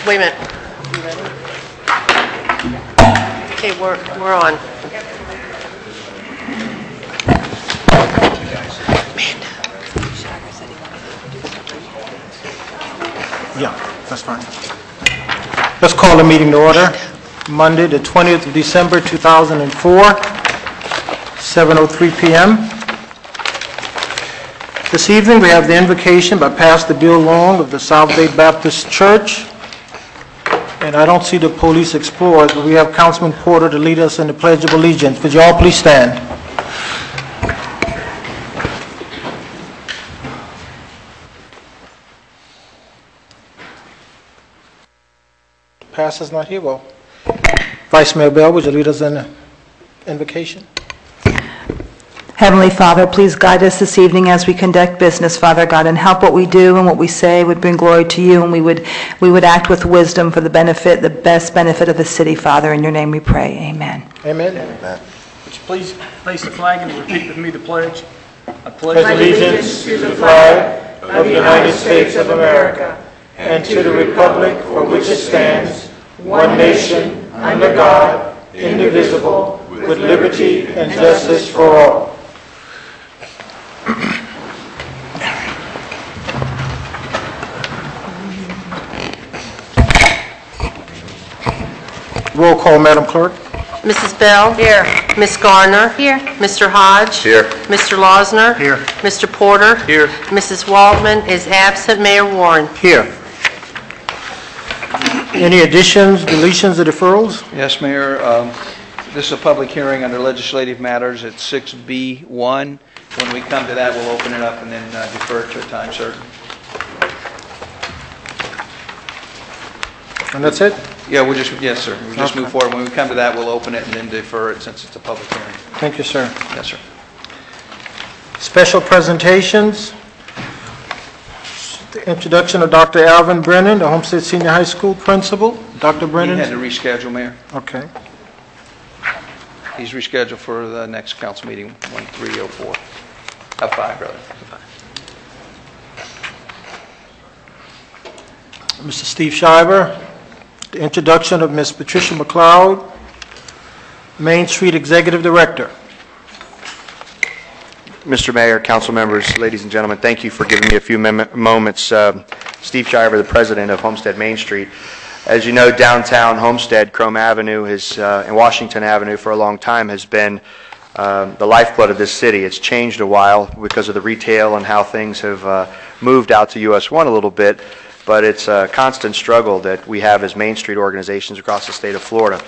Wait a minute. You ready? Okay, we're on. Yeah, that's fine. Let's call the meeting to order. Monday, the 20th of December, 2004, 7:03 p.m. This evening, we have the invocation by Pastor Bill Long of the Southgate Baptist Church. And I don't see the police explorers, but we have Councilman Porter to lead us in the Pledge of Allegiance. Would you all please stand? Pastor's not here. Well, Vice Mayor Bell, would you lead us in the invocation? Heavenly Father, please guide us this evening as we conduct business, Father God, and help what we do and what we say would bring glory to you, and we would act with wisdom for the best benefit of the city, Father. In your name we pray. Amen. Amen. Amen. Would you please place the flag and repeat with me the pledge? I Pledge allegiance to the flag of the United States of America and to the republic for which it stands, one nation, under God, indivisible, with liberty and justice for all. Roll call, Madam Clerk. Mrs. Bell? Here. Ms. Garner? Here. Mr. Hodge? Here. Mr. Losner? Here. Mr. Porter? Here. Mrs. Waldman is absent. Mayor Warren? Here. Any additions, deletions, or deferrals? Yes, Mayor. This is a public hearing under legislative matters at 6B1. When we come to that, we'll open it up and then defer it to a time certain. And that's it? Yeah, yes, sir. We'll just move forward. When we come to that, we'll open it and then defer it since it's a public hearing. Thank you, sir. Yes, sir. Special presentations. The introduction of Dr. Alvin Brennan, the Homestead Senior High School principal. Dr. Brennan. He had to reschedule, Mayor. Okay. He's rescheduled for the next council meeting, 1304. 5, rather. Mr. Steve Shiver. The introduction of Ms. Patricia McLeod, Main Street Executive Director. Mr. Mayor, council members, ladies and gentlemen, thank you for giving me a few moments. Steve Shiver, the president of Homestead Main Street. As you know, downtown Homestead, Chrome Avenue, and Washington Avenue for a long time has been the lifeblood of this city. It's changed a while because of the retail and how things have moved out to US 1 a little bit. But it's a constant struggle that we have as Main Street organizations across the state of Florida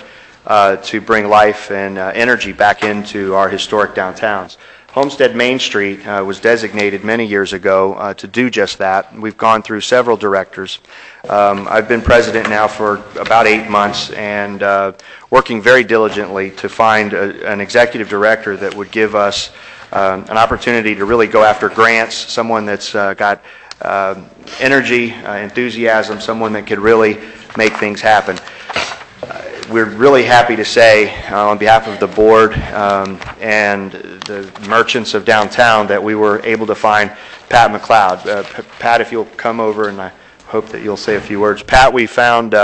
to bring life and energy back into our historic downtowns. Homestead Main Street was designated many years ago to do just that. We've gone through several directors. I've been president now for about 8 months and working very diligently to find an executive director that would give us an opportunity to really go after grants, someone that's got energy, enthusiasm, someone that could really make things happen. We're really happy to say on behalf of the board and the merchants of downtown that we were able to find Pat McLeod. Pat, if you'll come over, and I hope that you'll say a few words. Pat, we found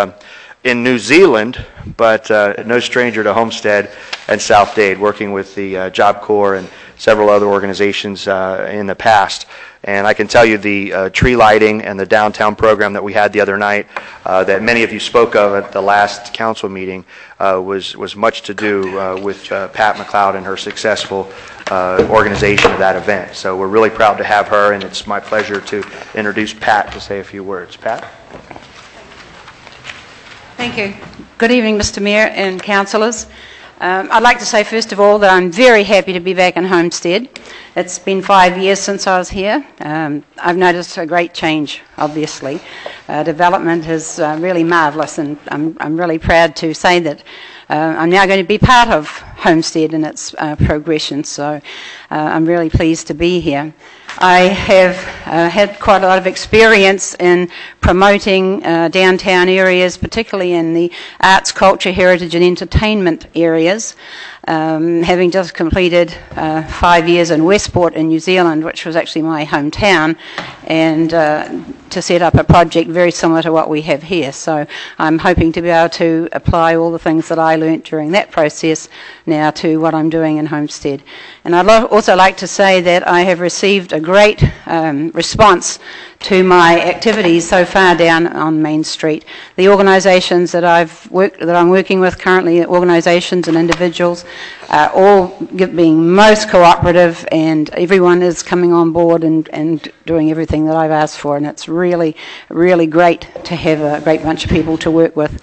in New Zealand, but no stranger to Homestead and South Dade, working with the Job Corps and several other organizations in the past. And I can tell you the tree lighting and the downtown program that we had the other night that many of you spoke of at the last council meeting was much to do with Pat McLeod and her successful organization of that event. So we're really proud to have her, and it's my pleasure to introduce Pat to say a few words. Pat? Thank you. Good evening, Mr. Mayor and councillors. I'd like to say first of all that I'm very happy to be back in Homestead. It's been 5 years since I was here. I've noticed a great change, obviously. Development is really marvellous, and I'm really proud to say that I'm now going to be part of Homestead and its progression, so I'm really pleased to be here. I have had quite a lot of experience in promoting downtown areas, particularly in the arts, culture, heritage and entertainment areas. Having just completed 5 years in Westport in New Zealand, which was actually my hometown, and to set up a project very similar to what we have here. So I'm hoping to be able to apply all the things that I learnt during that process now to what I'm doing in Homestead. And I'd also like to say that I have received a great response to my activities so far down on Main Street. The organisations that I'm working with currently, organisations and individuals, all being most cooperative, and everyone is coming on board and doing everything that I've asked for, and it's really, really great to have a great bunch of people to work with.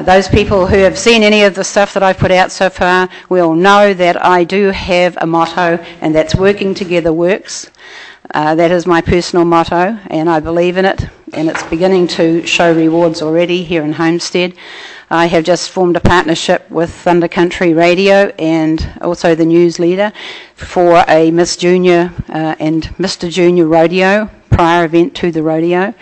Those people who have seen any of the stuff that I've put out so far will know that I do have a motto, and that's working together works. That is my personal motto, and I believe in it, and it's beginning to show rewards already here in Homestead. I have just formed a partnership with Thunder Country Radio and also the News Leader for a Miss Junior and Mr. Junior rodeo, prior event to the rodeo,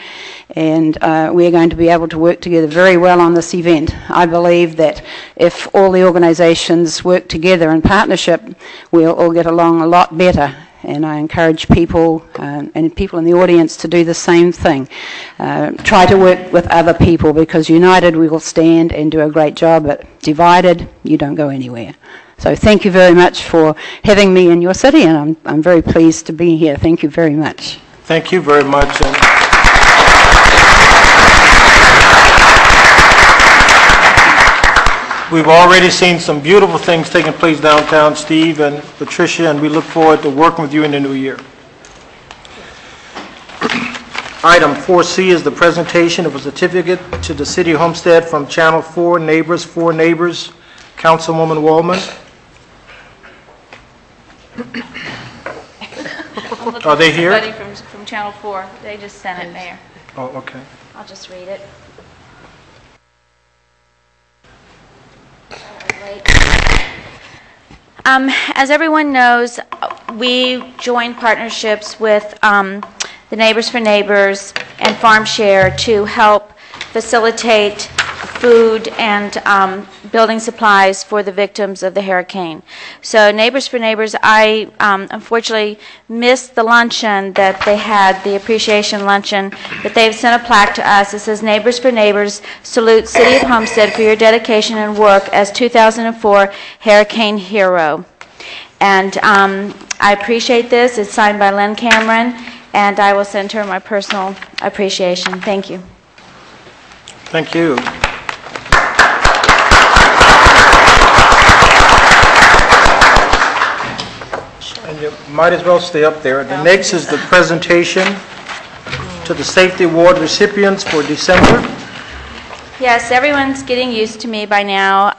and we're going to be able to work together very well on this event. I believe that if all the organisations work together in partnership, we'll all get along a lot better. And I encourage people and people in the audience to do the same thing. Try to work with other people, because united we will stand and do a great job, but divided you don't go anywhere. So thank you very much for having me in your city, and I'm very pleased to be here. Thank you very much. Thank you very much. We've already seen some beautiful things taking place downtown, Steve and Patricia, and we look forward to working with you in the new year. Item 4C is the presentation of a certificate to the City of Homestead from Channel 4 Neighbors, Councilwoman Wallman. Are they here? Somebody from Channel 4. They just sent it, Mayor. Oh, okay. I'll just read it. As everyone knows, we joined partnerships with the Neighbors for Neighbors and Farm Share to help facilitate food and building supplies for the victims of the hurricane. So Neighbors for Neighbors, I unfortunately missed the luncheon that they had, the appreciation luncheon, but they've sent a plaque to us. It says, Neighbors for Neighbors, salute City of Homestead for your dedication and work as 2004 Hurricane Hero. And I appreciate this. It's signed by Lynn Cameron, and I will send her my personal appreciation. Thank you. Thank you. And you might as well stay up there. The next is the presentation to the Safety Award recipients for December. Yes, everyone's getting used to me by now,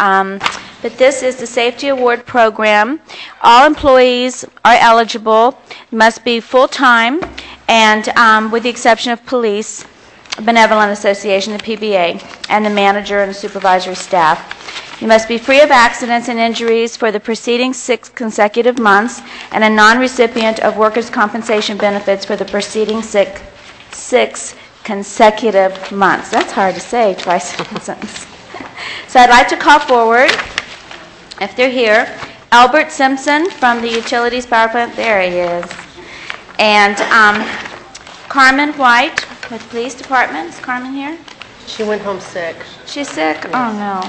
but this is the Safety Award program. All employees are eligible, must be full-time, and with the exception of Police Benevolent Association, the PBA, and the manager and the supervisory staff. You must be free of accidents and injuries for the preceding 6 consecutive months and a non-recipient of workers' compensation benefits for the preceding six consecutive months. That's hard to say twice in a sentence. So I'd like to call forward, if they're here, Albert Simpson from the Utilities Power Plant. There he is. And Carmen White with Police Department. Is Carmen here? She went home sick. She's sick? Yes. Oh, no.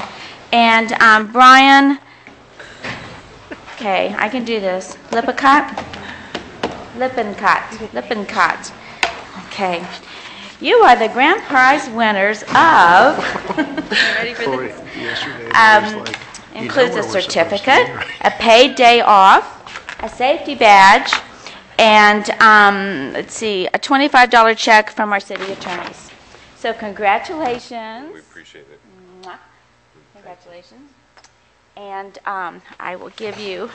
And Brian, okay, I can do this. Lippincott. Okay. You are the grand prize winners of, ready for this? Includes a certificate, a paid day off, a safety badge, and let's see, a $25 check from our city attorneys. So congratulations. We appreciate it. Mwah. Congratulations. And I will give you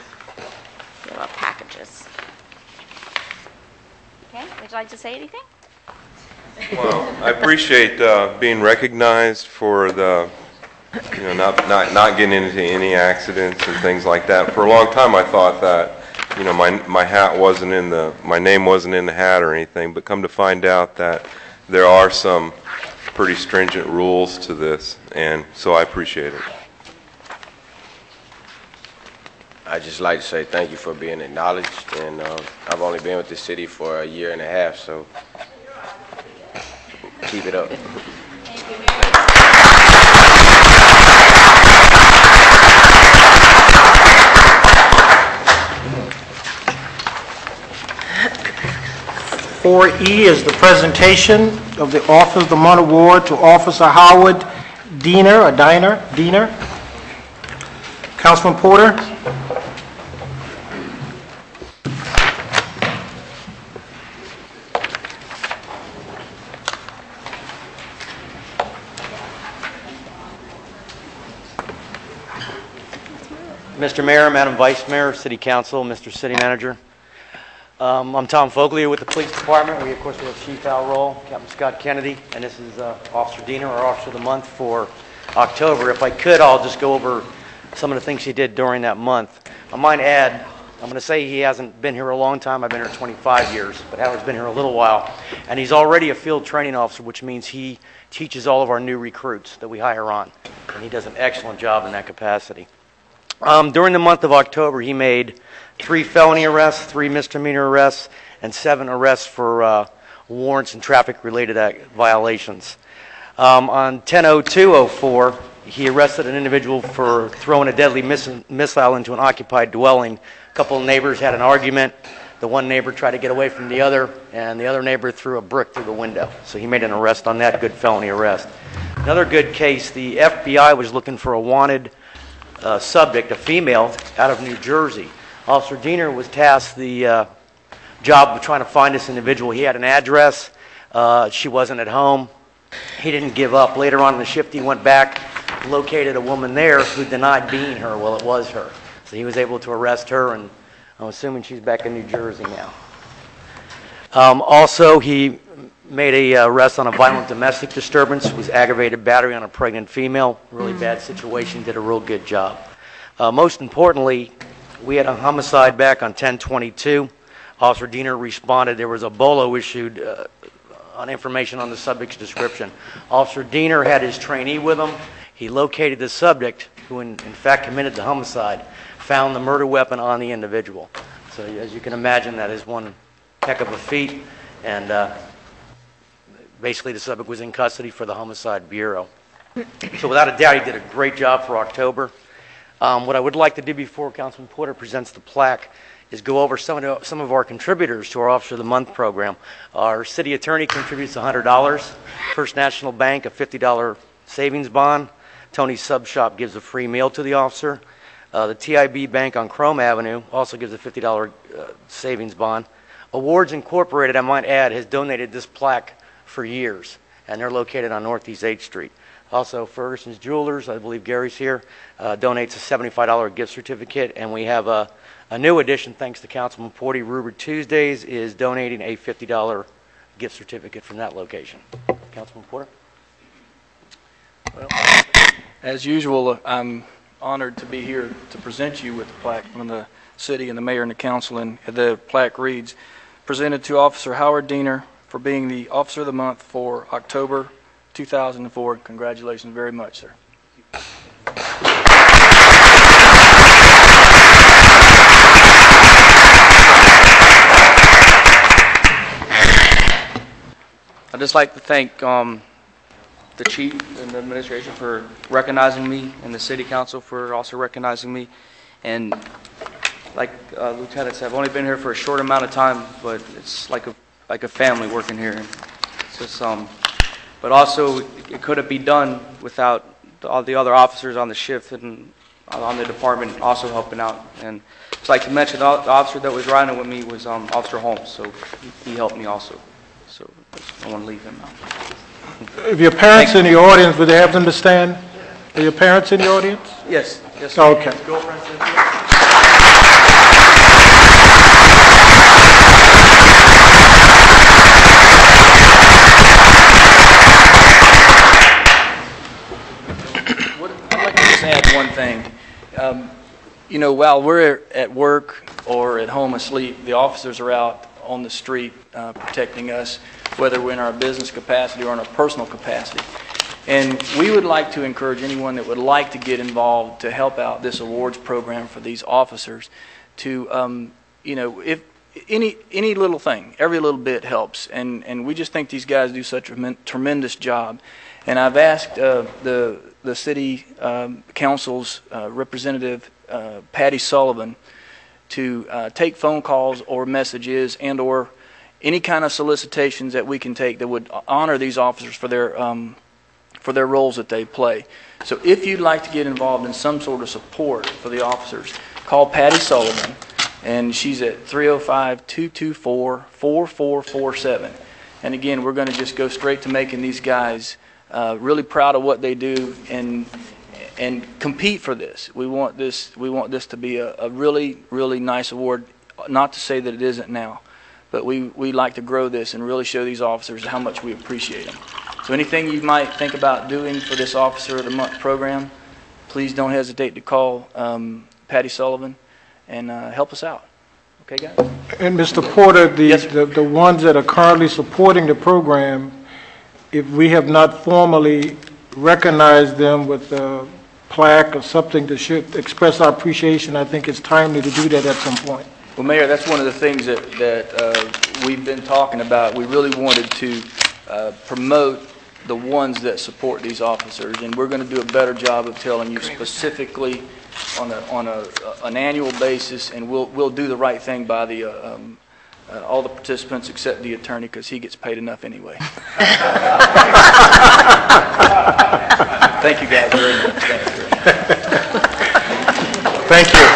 your little packages. Okay, would you like to say anything? Well, I appreciate being recognized for the, not getting into any accidents and things like that. For a long time, I thought that, my hat wasn't in my name wasn't in the hat or anything. But come to find out that there are some pretty stringent rules to this, and so I appreciate it. I'd just like to say thank you for being acknowledged, and I've only been with the city for a year and a half, so keep it up. Four E is the presentation of the Officer of the Month Award to Officer Howard Diener. Councilman Porter. Mr. Mayor, Madam Vice Mayor, City Council, Mr. City Manager. I'm Tom Fogley with the Police Department. We, of course, have Chief Al Roll, Captain Scott Kennedy, and this is Officer Diener, our Officer of the Month for October. If I could, I'll just go over some of the things he did during that month. I might add, I'm going to say he hasn't been here a long time. I've been here 25 years, but Howard's been here a little while. And he's already a field training officer, which means he teaches all of our new recruits that we hire on. And he does an excellent job in that capacity. During the month of October, he made 3 felony arrests, 3 misdemeanor arrests, and 7 arrests for warrants and traffic-related violations. On 10/02/04, he arrested an individual for throwing a deadly missile into an occupied dwelling. A couple of neighbors had an argument. The one neighbor tried to get away from the other, and the other neighbor threw a brick through the window. So he made an arrest on that, good felony arrest. Another good case, the FBI was looking for a wanted subject, a female, out of New Jersey. Officer Diener was tasked the job of trying to find this individual. He had an address. She wasn't at home. He didn't give up. Later on in the shift, he went back, located a woman there who denied being her. Well, it was her. So he was able to arrest her, and I'm assuming she's back in New Jersey now. Also, he made a arrest on a violent domestic disturbance. It was aggravated battery on a pregnant female. Really bad situation. Did a real good job. Most importantly, we had a homicide back on 10/22. Officer Diener responded. There was a bolo issued on information on the subject's description. Officer Diener had his trainee with him. He located the subject, who in fact committed the homicide, found the murder weapon on the individual. So as you can imagine, that is one heck of a feat. And basically the subject was in custody for the Homicide Bureau. So without a doubt, he did a great job for October. What I would like to do before Councilman Porter presents the plaque is go over some of our contributors to our Officer of the Month program. Our city attorney contributes $100. First National Bank, a $50 savings bond. Tony's Sub Shop gives a free meal to the officer. The TIB Bank on Chrome Avenue also gives a $50 savings bond. Awards Incorporated, I might add, has donated this plaque for years, and they're located on Northeast 8th Street. Also, Ferguson's Jewelers, I believe Gary's here, donates a $75 gift certificate, and we have a new addition, thanks to Councilman Porty. Ruber Tuesdays is donating a $50 gift certificate from that location. Councilman Porter? Well, as usual, I'm honored to be here to present you with the plaque from the city and the mayor and the council, and the plaque reads, presented to Officer Howard Diener for being the Officer of the Month for October 2004. Congratulations very much, sir. I'd just like to thank the chief and the administration for recognizing me, and the city council for also recognizing me. And like Lieutenant said, I've only been here for a short amount of time, but it's like a family working here. It's just but also it couldn't be done without all the other officers on the shift and on the department also helping out. And I'd like to mention the officer that was riding with me was Officer Holmes, so he helped me also. So I don't want to leave him out. If your parents in the audience, would they have them to stand? Are your parents in the audience? Yes. Yes, sir. Okay. I'd like to just add one thing. You know, while we're at work or at home asleep, the officers are out on the street protecting us. whether we're in our business capacity or in our personal capacity. And we would like to encourage anyone that would like to get involved to help out this awards program for these officers to, if any little thing, every little bit helps. And we just think these guys do such a tremendous job. And I've asked the city council's representative, Patty Sullivan, to take phone calls or messages and or any kind of solicitations that we can take that would honor these officers for their roles that they play. So if you'd like to get involved in some sort of support for the officers, call Patty Sullivan, and she's at 305-224-4447. And again, we're going to just go straight to making these guys really proud of what they do and compete for this. We want this to be a really, really nice award. Not to say that it isn't now, but we like to grow this and really show these officers how much we appreciate them. So anything you might think about doing for this Officer of the Month program, please don't hesitate to call Patty Sullivan and help us out. Okay, guys? And Mr. Porter, the ones that are currently supporting the program, if we have not formally recognized them with a plaque or something to express our appreciation, I think it's timely to do that at some point. Well, Mayor, that's one of the things that we've been talking about. We really wanted to promote the ones that support these officers, and we're going to do a better job of telling you specifically on an annual basis, and we'll do the right thing by the all the participants except the attorney, because he gets paid enough anyway. Thank you guys very much. Thank you.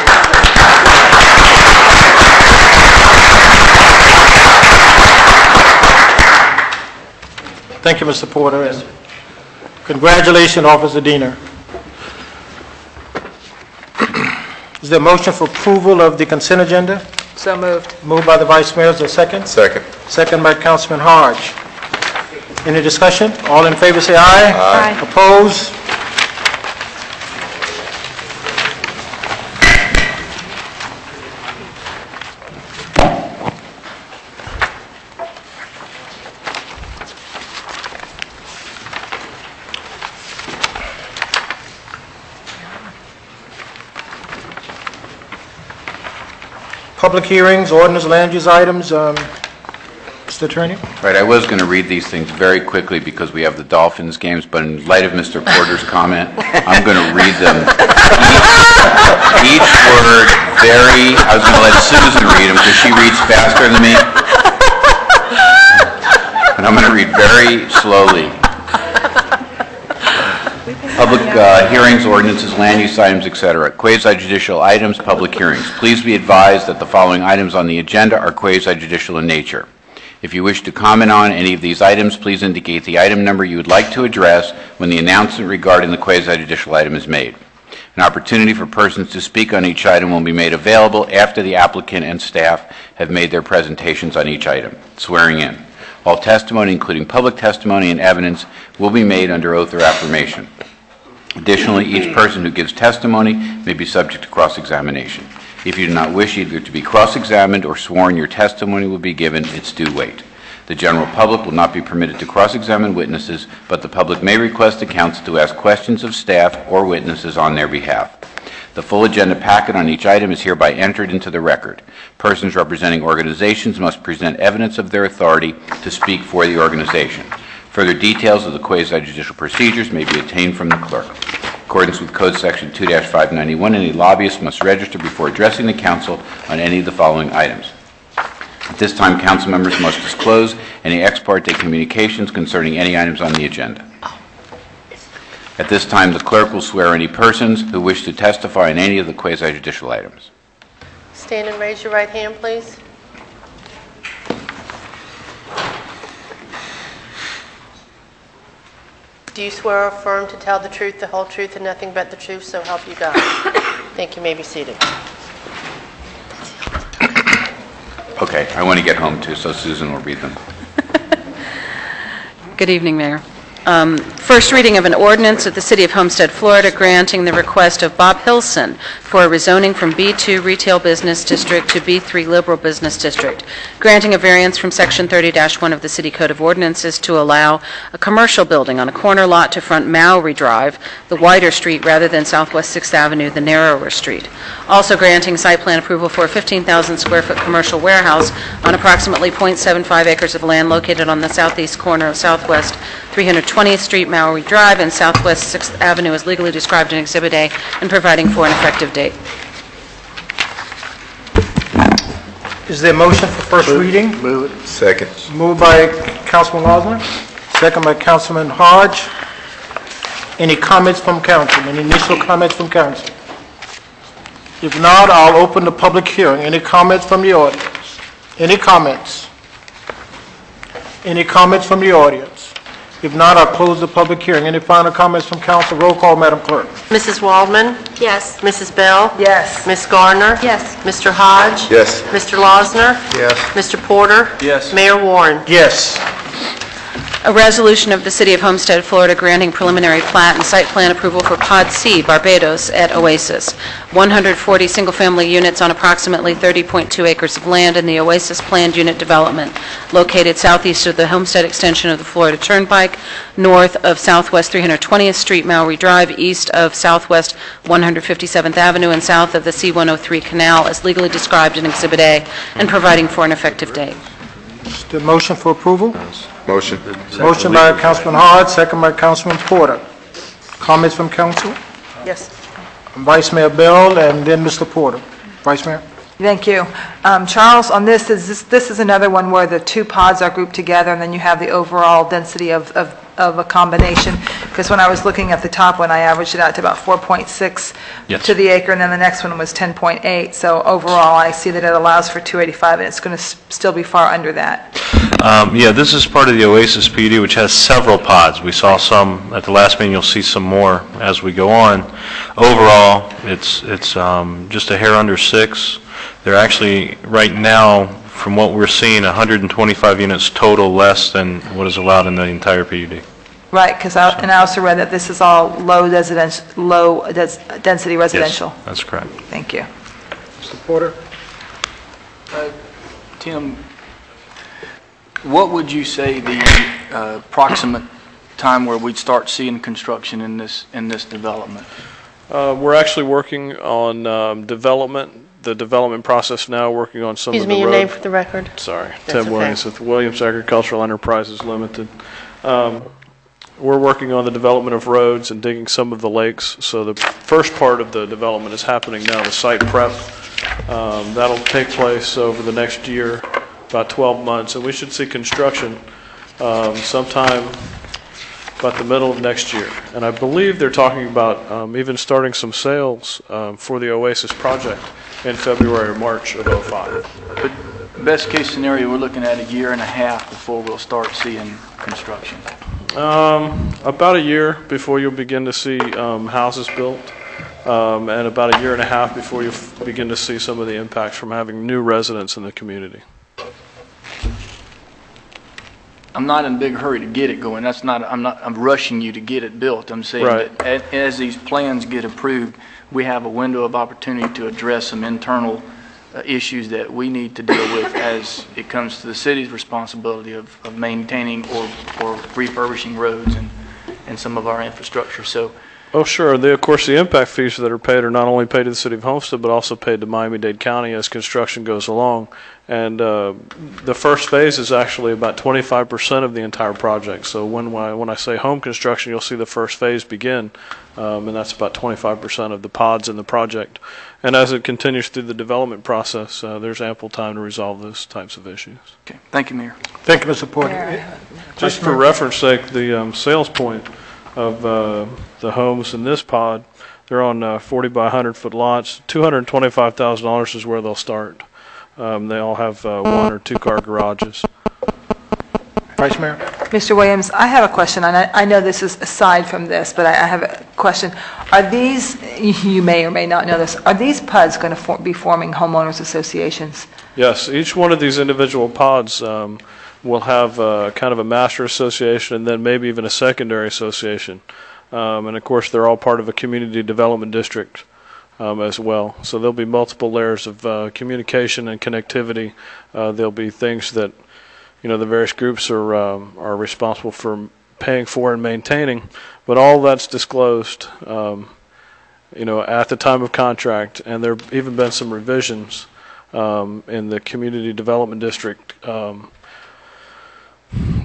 Thank you, Mr. Porter. Yes. Congratulations, Officer Diener. Is there a motion for approval of the consent agenda? So moved. Moved by the Vice Mayor. Is there a second? Second. Second by Councilman Hodge. Any discussion? All in favor say aye. Aye. Opposed? Public hearings, ordinance, land use items. Mr. Attorney? Right, I was going to read these things very quickly because we have the Dolphins games, but in light of Mr. Porter's comment, I'm going to read them each word very, I was going to let Susan read them because she reads faster than me. And I'm going to read very slowly. Public hearings, ordinances, land use items, etc. Quasi-judicial items, public hearings. Please be advised that the following items on the agenda are quasi-judicial in nature. If you wish to comment on any of these items, please indicate the item number you would like to address when the announcement regarding the quasi-judicial item is made. An opportunity for persons to speak on each item will be made available after the applicant and staff have made their presentations on each item. Swearing in. All testimony, including public testimony and evidence, will be made under oath or affirmation. Additionally, each person who gives testimony may be subject to cross-examination. If you do not wish either to be cross-examined or sworn, your testimony will be given its due weight. The general public will not be permitted to cross-examine witnesses, but the public may request the council to ask questions of staff or witnesses on their behalf. The full agenda packet on each item is hereby entered into the record. Persons representing organizations must present evidence of their authority to speak for the organization. Further details of the quasi-judicial procedures may be obtained from the clerk. In accordance with Code Section 2-591, any lobbyist must register before addressing the council on any of the following items. At this time, council members must disclose any ex parte communications concerning any items on the agenda. At this time, the clerk will swear any persons who wish to testify on any of the quasi-judicial items. Stand and raise your right hand, please. Do you swear or affirm to tell the truth, the whole truth, and nothing but the truth, so help you God? Thank you. May be seated. Okay, I want to get home too, so Susan will read them. Good evening, Mayor. First reading of an ordinance of the City of Homestead, Florida, granting the request of Bob Hilson for a rezoning from B2 Retail Business District to B3 Liberal Business District, granting a variance from Section 30-1 of the City Code of Ordinances to allow a commercial building on a corner lot to front Mowry Drive, the wider street, rather than Southwest 6th Avenue, the narrower street. Also granting site plan approval for a 15,000 square foot commercial warehouse on approximately .75 acres of land located on the southeast corner of Southwest 320th Street, Mowry Drive, and Southwest 6th Avenue as legally described in Exhibit A, and providing for an effective date. Is there a motion for first reading? Move it. Second. Moved by Councilman Osmer, second by Councilman Hodge. Any comments from council? Any initial comments from council? If not, I'll open the public hearing. Any comments from the audience? Any comments? Any comments from the audience? If not, I'll close the public hearing. Any final comments from council? Roll call, Madam Clerk. Mrs. Waldman? Yes. Mrs. Bell? Yes. Ms. Garner? Yes. Mr. Hodge? Yes. Mr. Losner? Yes. Mr. Porter? Yes. Mayor Warren? Yes. A resolution of the City of Homestead, Florida, granting preliminary plat and site plan approval for Pod C, Barbados, at Oasis. 140 single-family units on approximately 30.2 acres of land in the Oasis planned unit development, located southeast of the Homestead extension of the Florida Turnpike, north of Southwest 320th Street, Mowry Drive, east of Southwest 157th Avenue, and south of the C-103 Canal, as legally described in Exhibit A, and providing for an effective date. Is there a motion for approval? Motion. Motion by Councilman Hodge, second by Councilman Porter. Comments from council? Yes. Vice Mayor Bell and then Mr. Porter. Vice Mayor? Thank you. Charles, on this is another one where the two pods are grouped together, and then you have the overall density of a combination. Because when I was looking at the top one, I averaged it out to about 4.6 to the acre, and then the next one was 10.8. So overall, I see that it allows for 285, and it's going to still be far under that. Yeah, this is part of the Oasis PUD, which has several pods. We saw some at the last meeting. You'll see some more as we go on. Overall, it's just a hair under 6. They're actually, right now, from what we're seeing, 125 units total less than what is allowed in the entire PUD. Right, because I also read that this is all low density residential. Yes, that's correct. Thank you. Mr. Porter? Tim, what would you say the approximate time where we'd start seeing construction in this development? We're actually working on the development process now, working on some Excuse of the me, road. your name for the record? Sorry, That's Ted okay. Williams with Williams Agricultural Enterprises Limited. We're working on the development of roads and digging some of the lakes. So the first part of the development is happening now, the site prep. That'll take place over the next year, about 12 months, and we should see construction sometime about the middle of next year. And I believe they're talking about even starting some sales for the Oasis project in February or March of '05. But best case scenario, we're looking at a year and a half before we'll start seeing construction. About a year before you'll begin to see houses built, and about a year and a half before you begin to see some of the impacts from having new residents in the community. I'm not in a big hurry to get it going. I'm rushing you to get it built. I'm saying Right. that as these plans get approved, we have a window of opportunity to address some internal issues that we need to deal with as it comes to the city's responsibility of maintaining or refurbishing roads and some of our infrastructure. So, Oh, sure. Of course, the impact fees that are paid are not only paid to the City of Homestead, but also paid to Miami-Dade County as construction goes along. And the first phase is actually about 25% of the entire project. So when I say home construction, you'll see the first phase begin, and that's about 25% of the pods in the project. And as it continues through the development process, there's ample time to resolve those types of issues. okay. Thank you, Mayor. Thank you, Mr. Porter. Just for reference sake, the sales point of the homes in this pod, they're on 40 by 100 foot lots. $225,000 is where they'll start. They all have 1 or 2 car garages. Vice Mayor? Mr. Williams, I have a question, and I know this is aside from this, but I have a question. Are these, you may or may not know this, are these PUDs going to be forming homeowners associations? Yes, each one of these individual pods we'll have kind of a master association and then maybe even a secondary association. And of course, they're all part of a community development district as well. So there'll be multiple layers of communication and connectivity. There'll be things that, the various groups are responsible for paying for and maintaining, but all that's disclosed, at the time of contract. And there have even been some revisions in the community development district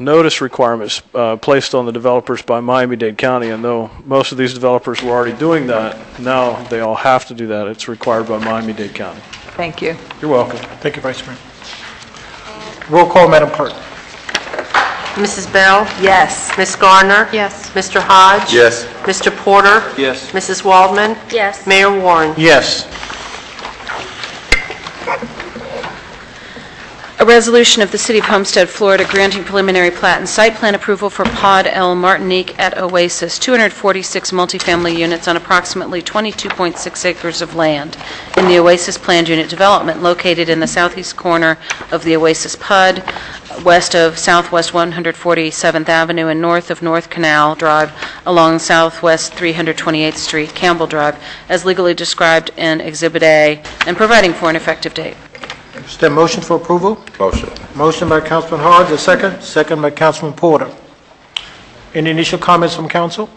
notice requirements placed on the developers by Miami-Dade County, and though most of these developers were already doing that, now they all have to do that. It's required by Miami-Dade County. Thank you. You're welcome. Thank you, Vice Mayor. Roll call, Madam Clerk. Mrs. Bell? Yes. Ms. Garner? Yes. Mr. Hodge? Yes. Mr. Porter? Yes. Mrs. Waldman? Yes. Mayor Warren? Yes. A resolution of the City of Homestead, Florida, granting preliminary plat and site plan approval for Pod El Martinique at Oasis, 246 multifamily units on approximately 22.6 acres of land in the Oasis Planned Unit Development located in the southeast corner of the Oasis PUD, west of Southwest 147th Avenue and north of North Canal Drive along Southwest 328th Street, Campbell Drive, as legally described in Exhibit A, and providing for an effective date. Is there a motion for approval? Motion. Motion by Councilman Hodge, a second. Second by Councilman Porter. Any initial comments from council?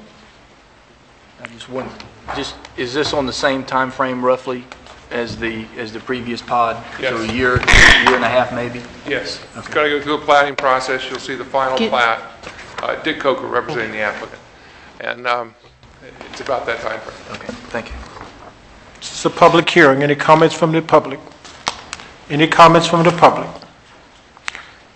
Is this on the same time frame roughly as the previous pod? Yes. So a year and a half maybe? Yes. It's got to go through a platting process. You'll see the final plat. Dick Coker representing the applicant. And it's about that time frame. Okay, thank you. It's a public hearing. Any comments from the public? Any comments from the public?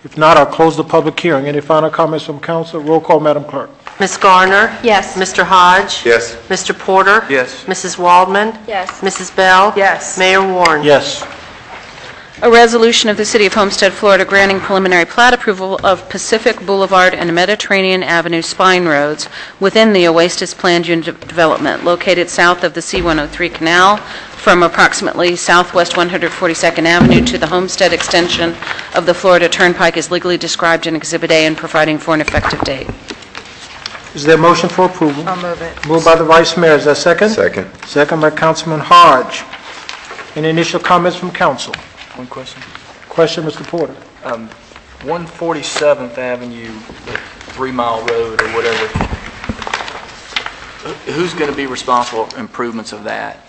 If not, I'll close the public hearing. Any final comments from council? Roll call, Madam Clerk. Ms. Garner? Yes. Mr. Hodge? Yes. Mr. Porter? Yes. Mrs. Waldman? Yes. Mrs. Bell? Yes. Mayor Warren? Yes. A resolution of the City of Homestead, Florida, granting preliminary plat approval of Pacific Boulevard and Mediterranean Avenue spine roads within the Oasis Planned Unit Development located south of the C-103 Canal from approximately southwest 142nd Avenue to the Homestead extension of the Florida Turnpike is legally described in Exhibit A and providing for an effective date. Is there a motion for approval? I'll move it. Moved by the Vice Mayor. Is there a second? Second. Second by Councilman Hodge. Any initial comments from council? One question. Question, Mr. Porter. 147th Avenue, the 3 Mile Road or whatever, who's going to be responsible for improvements of that?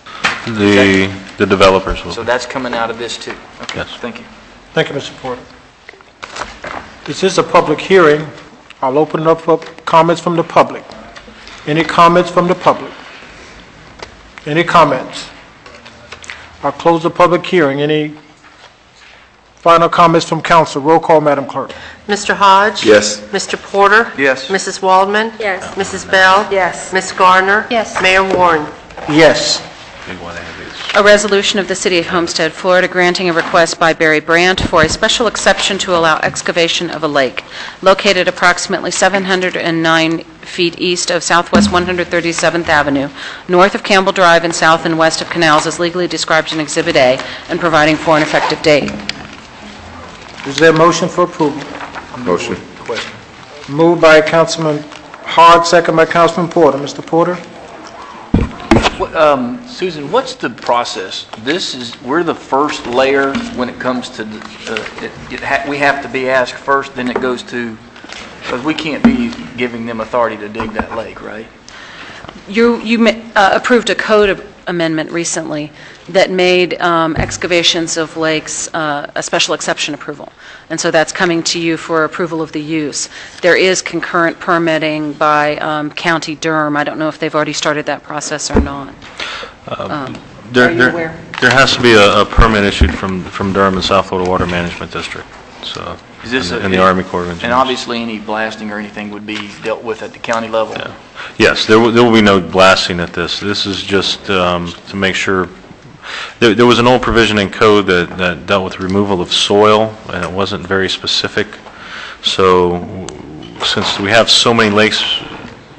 The developers will. So that's coming out of this too? Okay, Yes. thank you. Thank you, Mr. Porter. This is a public hearing. I'll open it up for comments from the public. Any comments from the public? Any comments? I'll close the public hearing. Any final comments from council? Roll call, Madam Clerk. Mr. Hodge? Yes. Mr. Porter? Yes. Mrs. Waldman? Yes. Mrs. Bell? Yes. Ms. Garner? Yes. Mayor Warren? Yes. A resolution of the City of Homestead, Florida, granting a request by Barry Brandt for a special exception to allow excavation of a lake located approximately 709 feet east of Southwest 137th Avenue, north of Campbell Drive and south and west of canals as legally described in Exhibit A and providing for an effective date. Is there a motion for approval? Motion. Question. Moved by Councilman Hodge, second by Councilman Porter. Mr. Porter? Susan, what's the process? We're the first layer when it comes to, we have to be asked first, then it goes to, because we can't be giving them authority to dig that lake, right? You approved a code amendment recently that made excavations of lakes a special exception approval. And so that's coming to you for approval of the use. There is concurrent permitting by County Durham. I don't know if they've already started that process or not. Are you aware? There has to be a permit issued from Durham and South Florida Water Management District, so, Is this in the Army Corps of Engineers. And obviously any blasting or anything would be dealt with at the county level? Yeah. Yes, there will be no blasting at this. This is just to make sure. There was an old provision in code that dealt with removal of soil, and it wasn't very specific. So since we have so many lakes,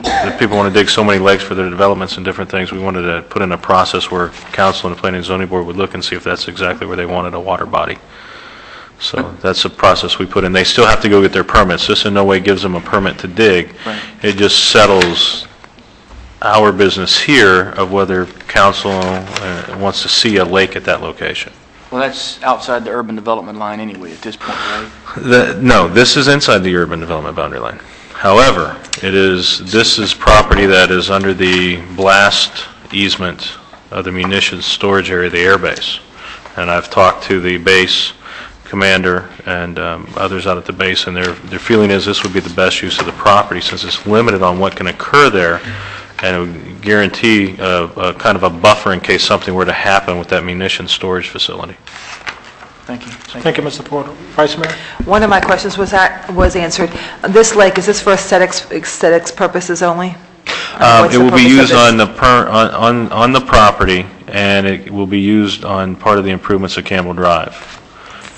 that people want to dig so many lakes for their developments and different things, we wanted to put in a process where council and the planning and zoning board would look and see if that's exactly where they wanted a water body. So that's a process we put in. They still have to go get their permits. This in no way gives them a permit to dig. Right. It just settles our business here of whether council wants to see a lake at that location. Well, that's outside the urban development line anyway at this point, right? No, this is inside the urban development boundary line. However, this is property that is under the blast easement of the munitions storage area of the air base. And I've talked to the base commander and others out at the base, and their feeling is this would be the best use of the property since it's limited on what can occur there, and it would guarantee a kind of a buffer in case something were to happen with that munitions storage facility. Thank you. Thank you, Mr. Porter. Vice Mayor? One of my questions was answered. This lake, is this for aesthetics purposes only? It will be used on the property, and it will be used on part of the improvements of Campbell Drive.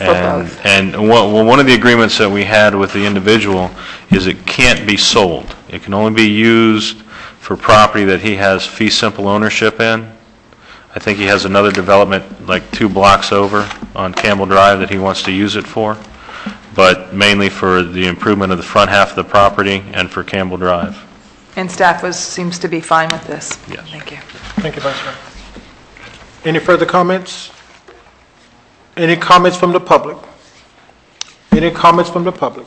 And one of the agreements that we had with the individual is it can't be sold. It can only be used for property that he has fee simple ownership in. I think he has another development like 2 blocks over on Campbell Drive that he wants to use it for, but mainly for the improvement of the front half of the property and for Campbell Drive. And staff seems to be fine with this? Yes. Thank you. Thank you, Vice Mayor. Any further comments? Any comments from the public? Any comments from the public?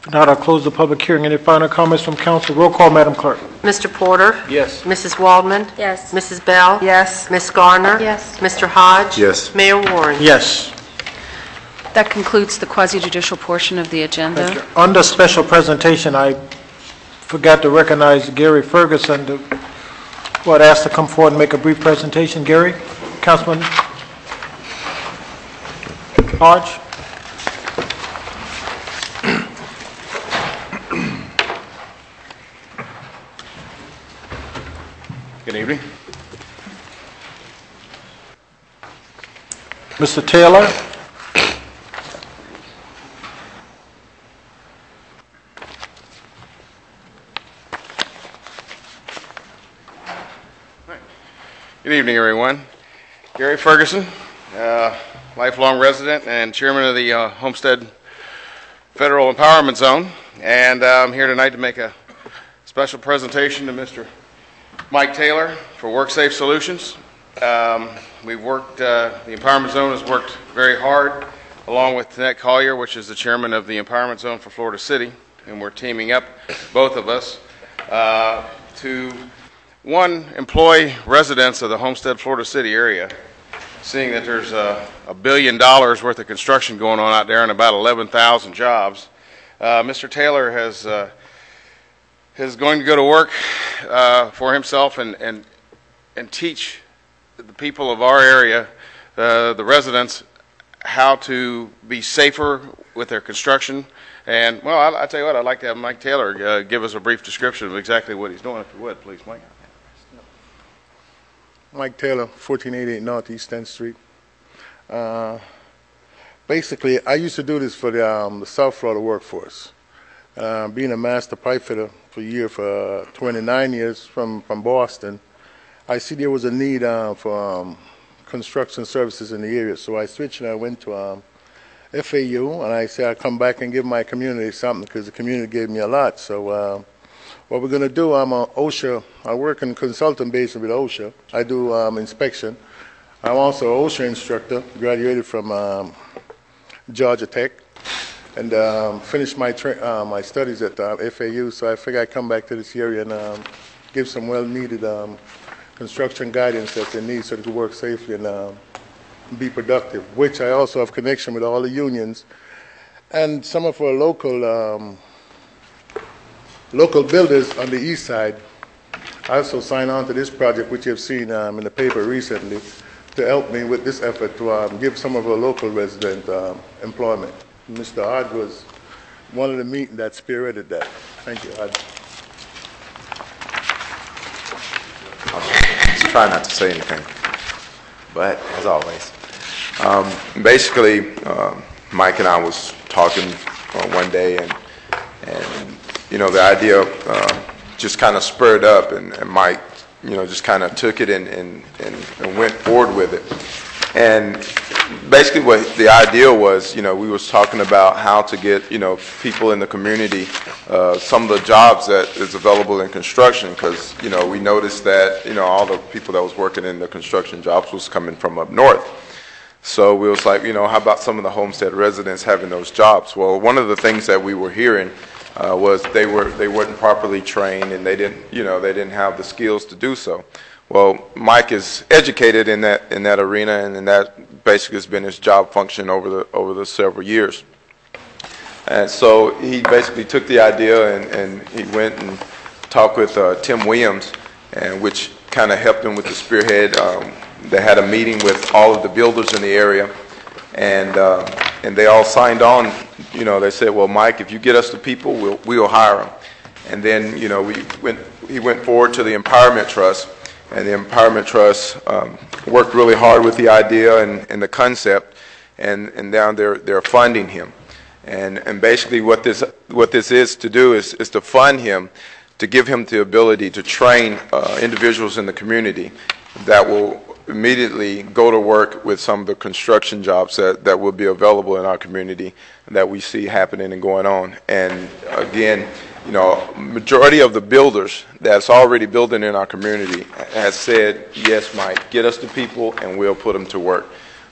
If not, I'll close the public hearing. Any final comments from council? Roll call, Madam Clerk. Mr. Porter? Yes. Mrs. Waldman? Yes. Mrs. Bell? Yes. Ms. Garner? Yes. Mr. Hodge? Yes. Mayor Warren? Yes. That concludes the quasi-judicial portion of the agenda. Thank you. Under special presentation, I forgot to recognize Gary Ferguson, who I'd asked to come forward and make a brief presentation. Gary? Councilman Hodge? Good evening. Mr. Taylor? Good evening, everyone. Gary Ferguson, lifelong resident and chairman of the Homestead Federal Empowerment Zone, and I'm here tonight to make a special presentation to Mr. Mike Taylor for WorkSafe Solutions. We've worked, the Empowerment Zone has worked very hard, along with Annette Collier, which is the chairman of the Empowerment Zone for Florida City, and we're teaming up, both of us, to employ residents of the Homestead, Florida City area, seeing that there's $1 billion worth of construction going on out there and about 11,000 jobs. Mr. Taylor is going to go to work for himself and teach the people of our area, the residents, how to be safer with their construction. And, well, I'll tell you what, I'd like to have Mike Taylor give us a brief description of exactly what he's doing, if you would, please, Mike. Mike Taylor, 1488 Northeast 10th Street. Basically, I used to do this for the South Florida workforce. Being a master pipe fitter for 29 years from Boston, I see there was a need for construction services in the area, so I switched and I went to FAU, and I said I'd come back and give my community something because the community gave me a lot. So what we're going to do, I'm OSHA, I work in consultant base with OSHA. I do inspection. I'm also an OSHA instructor, graduated from Georgia Tech, and finished my studies at FAU, so I figured I'd come back to this area and give some well-needed construction guidance that they need so they can work safely and be productive, which I also have connection with all the unions and some of our local builders on the east side. I also signed on to this project, which you've seen in the paper recently, to help me with this effort to give some of our local residents employment. Mr. Hodge was one of the meetings that spearheaded that. Thank you, Hodge. I'll try not to say anything, but as always. Basically, Mike and I was talking one day, and you know, the idea just kind of spurred up, and Mike, you know, just kind of took it and went forward with it. And basically what the idea was, we was talking about how to get, people in the community some of the jobs that is available in construction, because, we noticed that, all the people that was working in the construction jobs was coming from up north. So we was like, how about some of the Homestead residents having those jobs? Well, one of the things that we were hearing was they weren't properly trained, and they didn't have the skills to do so. Well, Mike is educated in that arena, and that basically has been his job function over the several years. And so he basically took the idea and he went and talked with Tim Williams, and which kind of helped him with the spearhead. They had a meeting with all of the builders in the area, and they all signed on. They said, well, Mike, if you get us the people, we'll hire them. And then, he went forward to the Empowerment Trust, and the Empowerment Trust worked really hard with the idea and the concept, and now they're funding him. And basically what this is to do is to fund him, to give him the ability to train individuals in the community that will immediately go to work with some of the construction jobs that will be available in our community that we see happening and going on. And again, majority of the builders that's already building in our community has said, yes, Mike, get us the people and we'll put them to work.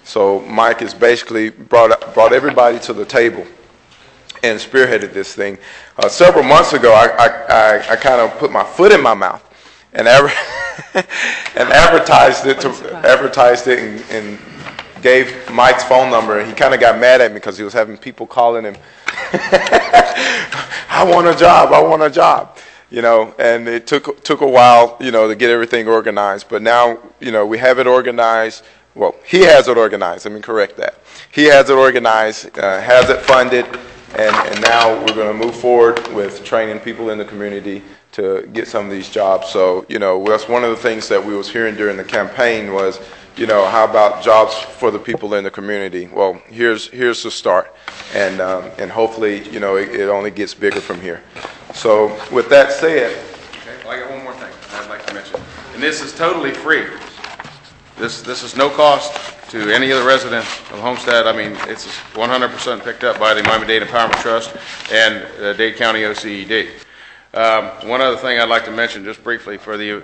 So Mike has basically brought everybody to the table and spearheaded this thing. Several months ago, I kind of put my foot in my mouth and advertised it and gave Mike's phone number, and he kind of got mad at me because he was having people calling him, I want a job, and it took a while, to get everything organized, but now, we have it organized. Well, he has it organized, let me correct that. He has it organized, has it funded, and now we're going to move forward with training people in the community to get some of these jobs. So, that's one of the things that we was hearing during the campaign was, how about jobs for the people in the community? Well, here's the start, and hopefully, it only gets bigger from here. So, with that said, okay, well, I got one more thing I'd like to mention, and this is totally free. This is no cost to any of the residents of Homestead. I mean, it's 100% picked up by the Miami-Dade Empowerment Trust and Dade County OCED. One other thing I'd like to mention just briefly, for the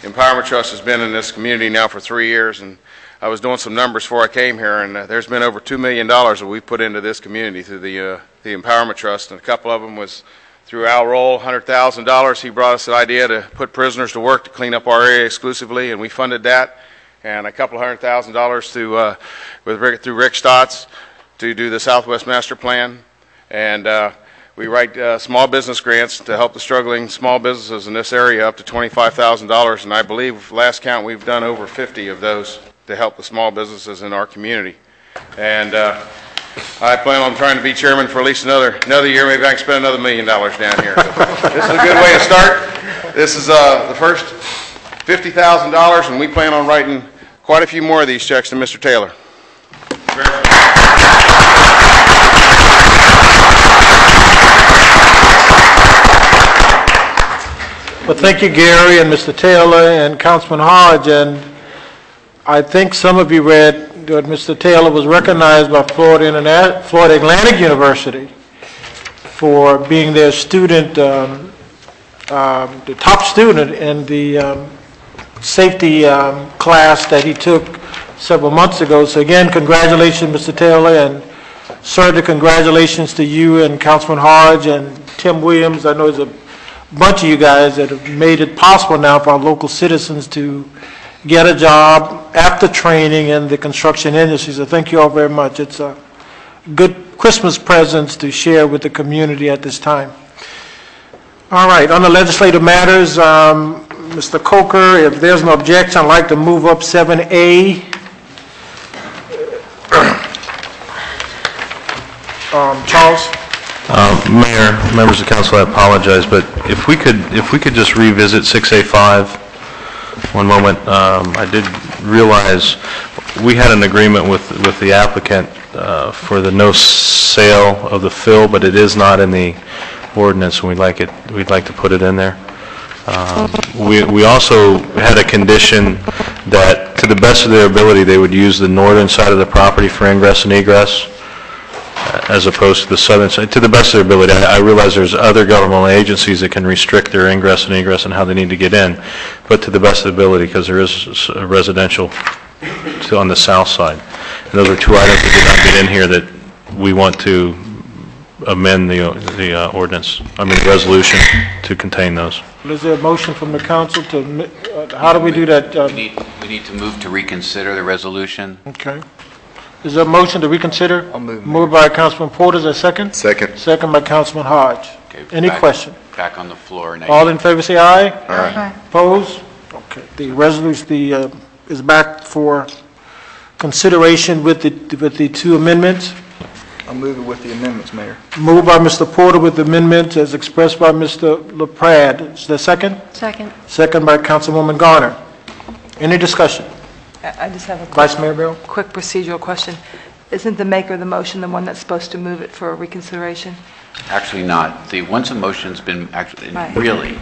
Empowerment Trust has been in this community now for 3 years, and I was doing some numbers before I came here, and there's been over $2 million that we've put into this community through the Empowerment Trust, and a couple of them was through Al Roll, $100,000. He brought us the idea to put prisoners to work to clean up our area exclusively, and we funded that, and a couple of $100,000 through Rick Stotts to do the Southwest Master Plan, and we write small business grants to help the struggling small businesses in this area up to $25,000, and I believe last count we've done over 50 of those to help the small businesses in our community. And I plan on trying to be chairman for at least another year. Maybe I can spend another $1 million down here. This is a good way to start. This is the first $50,000, and we plan on writing quite a few more of these checks to Mr. Taylor. Well, thank you, Gary and Mr. Taylor and Councilman Hodge. And I think some of you read that Mr. Taylor was recognized by Florida Atlantic University for being their student, the top student in the safety class that he took several months ago. So again, congratulations, Mr. Taylor, and certainly congratulations to you and Councilman Hodge and Tim Williams. I know there's a bunch of you guys that have made it possible now for our local citizens to get a job after training in the construction industry. So thank you all very much. It's a good Christmas presents to share with the community at this time. All right, on the legislative matters, Mr. Coker, if there's no objection, I'd like to move up 7A. Charles? Mayor, members of council, I apologize, but if we could just revisit 6A5 one moment. I did realize we had an agreement with the applicant for the no sale of the fill, but it is not in the ordinance, and we'd like to put it in there. We also had a condition that to the best of their ability, they would use the northern side of the property for ingress and egress, as opposed to the southern side, to the best of their ability. I realize there's other governmental agencies that can restrict their ingress and egress and how they need to get in, but to the best of their ability, because there is a residential on the south side. And those are two items that did not get in here that we want to amend the ordinance, the resolution to contain those. Is there a motion from the council to, how do we do that? We need to move to reconsider the resolution. Okay. Is there a motion to reconsider? I'll move. Moved by Councilman Porter, is there a second? Second. Second by Councilman Hodge. Okay, Any question? Back on the floor now. All in favor say aye. Aye. Opposed? Okay. The resolution is back for consideration with the two amendments. I'll move it with the amendments, Mayor. Moved by Mr. Porter with the amendments as expressed by Mr. LaPrade. Is there a second? Second. Second by Councilwoman Garner. Any discussion? I just have a Vice Mayor Bell? quick procedural question. Isn't the maker of the motion the one that's supposed to move it for reconsideration? Actually not. Once a motion's been, Right. really,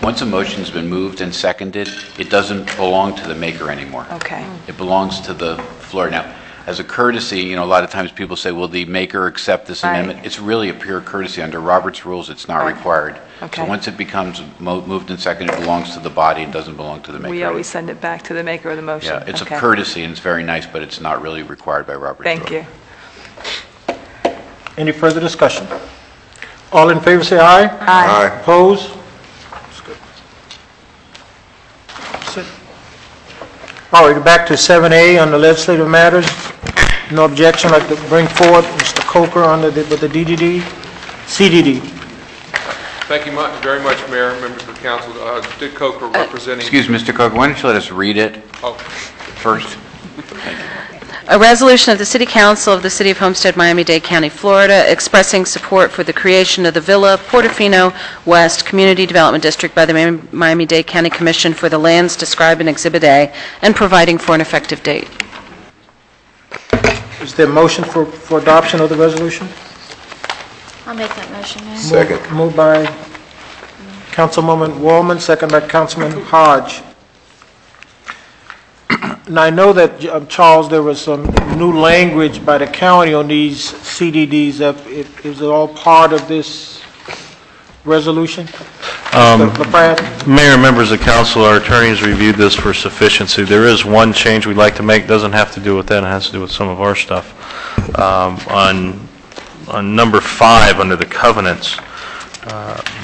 once a motion's been moved and seconded, it doesn't belong to the maker anymore. Okay. It belongs to the floor. Now, as a courtesy, a lot of times people say, will the maker accept this Right. amendment? It's really a pure courtesy. Under Robert's rules, it's not Right. required. Okay. So once it becomes moved and seconded, it belongs to the body and doesn't belong to the maker. We always send it back to the maker of the motion. Yeah, it's Okay. a courtesy and it's very nice, but it's not really required by Robert's rules. Thank you. Any further discussion? All in favor say aye. Aye. Opposed? That's it. All right, back to 7A on the legislative matters. No objection. I'd like to bring forward Mr. Coker with the CDD. Thank you very much, Mayor, members of the council. Dick Coker representing... Excuse me, Mr. Coker, why don't you let us read it first? A resolution of the City Council of the City of Homestead, Miami-Dade County, Florida, expressing support for the creation of the Villa Portofino West Community Development District by the Miami-Dade County Commission for the lands described in Exhibit A and providing for an effective date. Is there a motion for adoption of the resolution? I'll make that motion, Mayor. Second. Moved by Councilwoman Wallman, second by Councilman Hodge. Now, I know that, Charles, there was some new language by the county on these CDDs. Is it all part of this resolution? Mayor, members of council, our attorneys reviewed this for sufficiency. There is one change we'd like to make. Doesn't have to do with that. It has to do with some of our stuff. On number 5, under the covenants,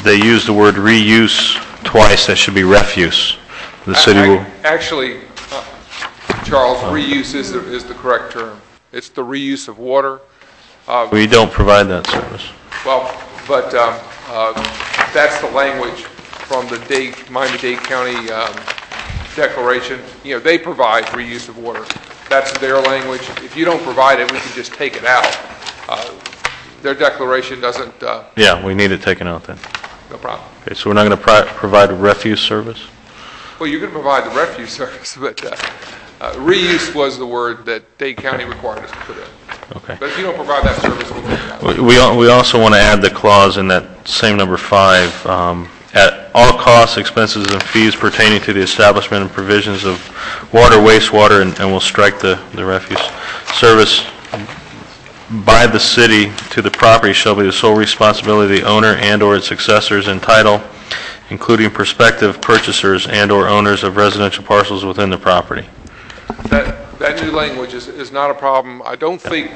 they use the word reuse twice. That should be refuse. The city will... Actually, Charles, reuse is the correct term. It's the reuse of water. We don't provide that service. Well, but that's the language from the Miami-Dade County declaration. They provide reuse of water. That's their language. If you don't provide it, we can just take it out. Their declaration doesn't... Yeah, we need it taken out then. No problem. Okay, so we're not going to provide a refuse service? Well, you can provide the refuse service, but reuse was the word that Dade County required us to put in. Okay. But if you don't provide that service, we'll take it out. We also want to add the clause in that same number 5, at all costs, expenses, and fees pertaining to the establishment and provisions of water, wastewater, and we'll strike the refuse service by the city to the property shall be the sole responsibility of the owner and/or its successors in title, including prospective purchasers and/or owners of residential parcels within the property. That new language is not a problem. I don't think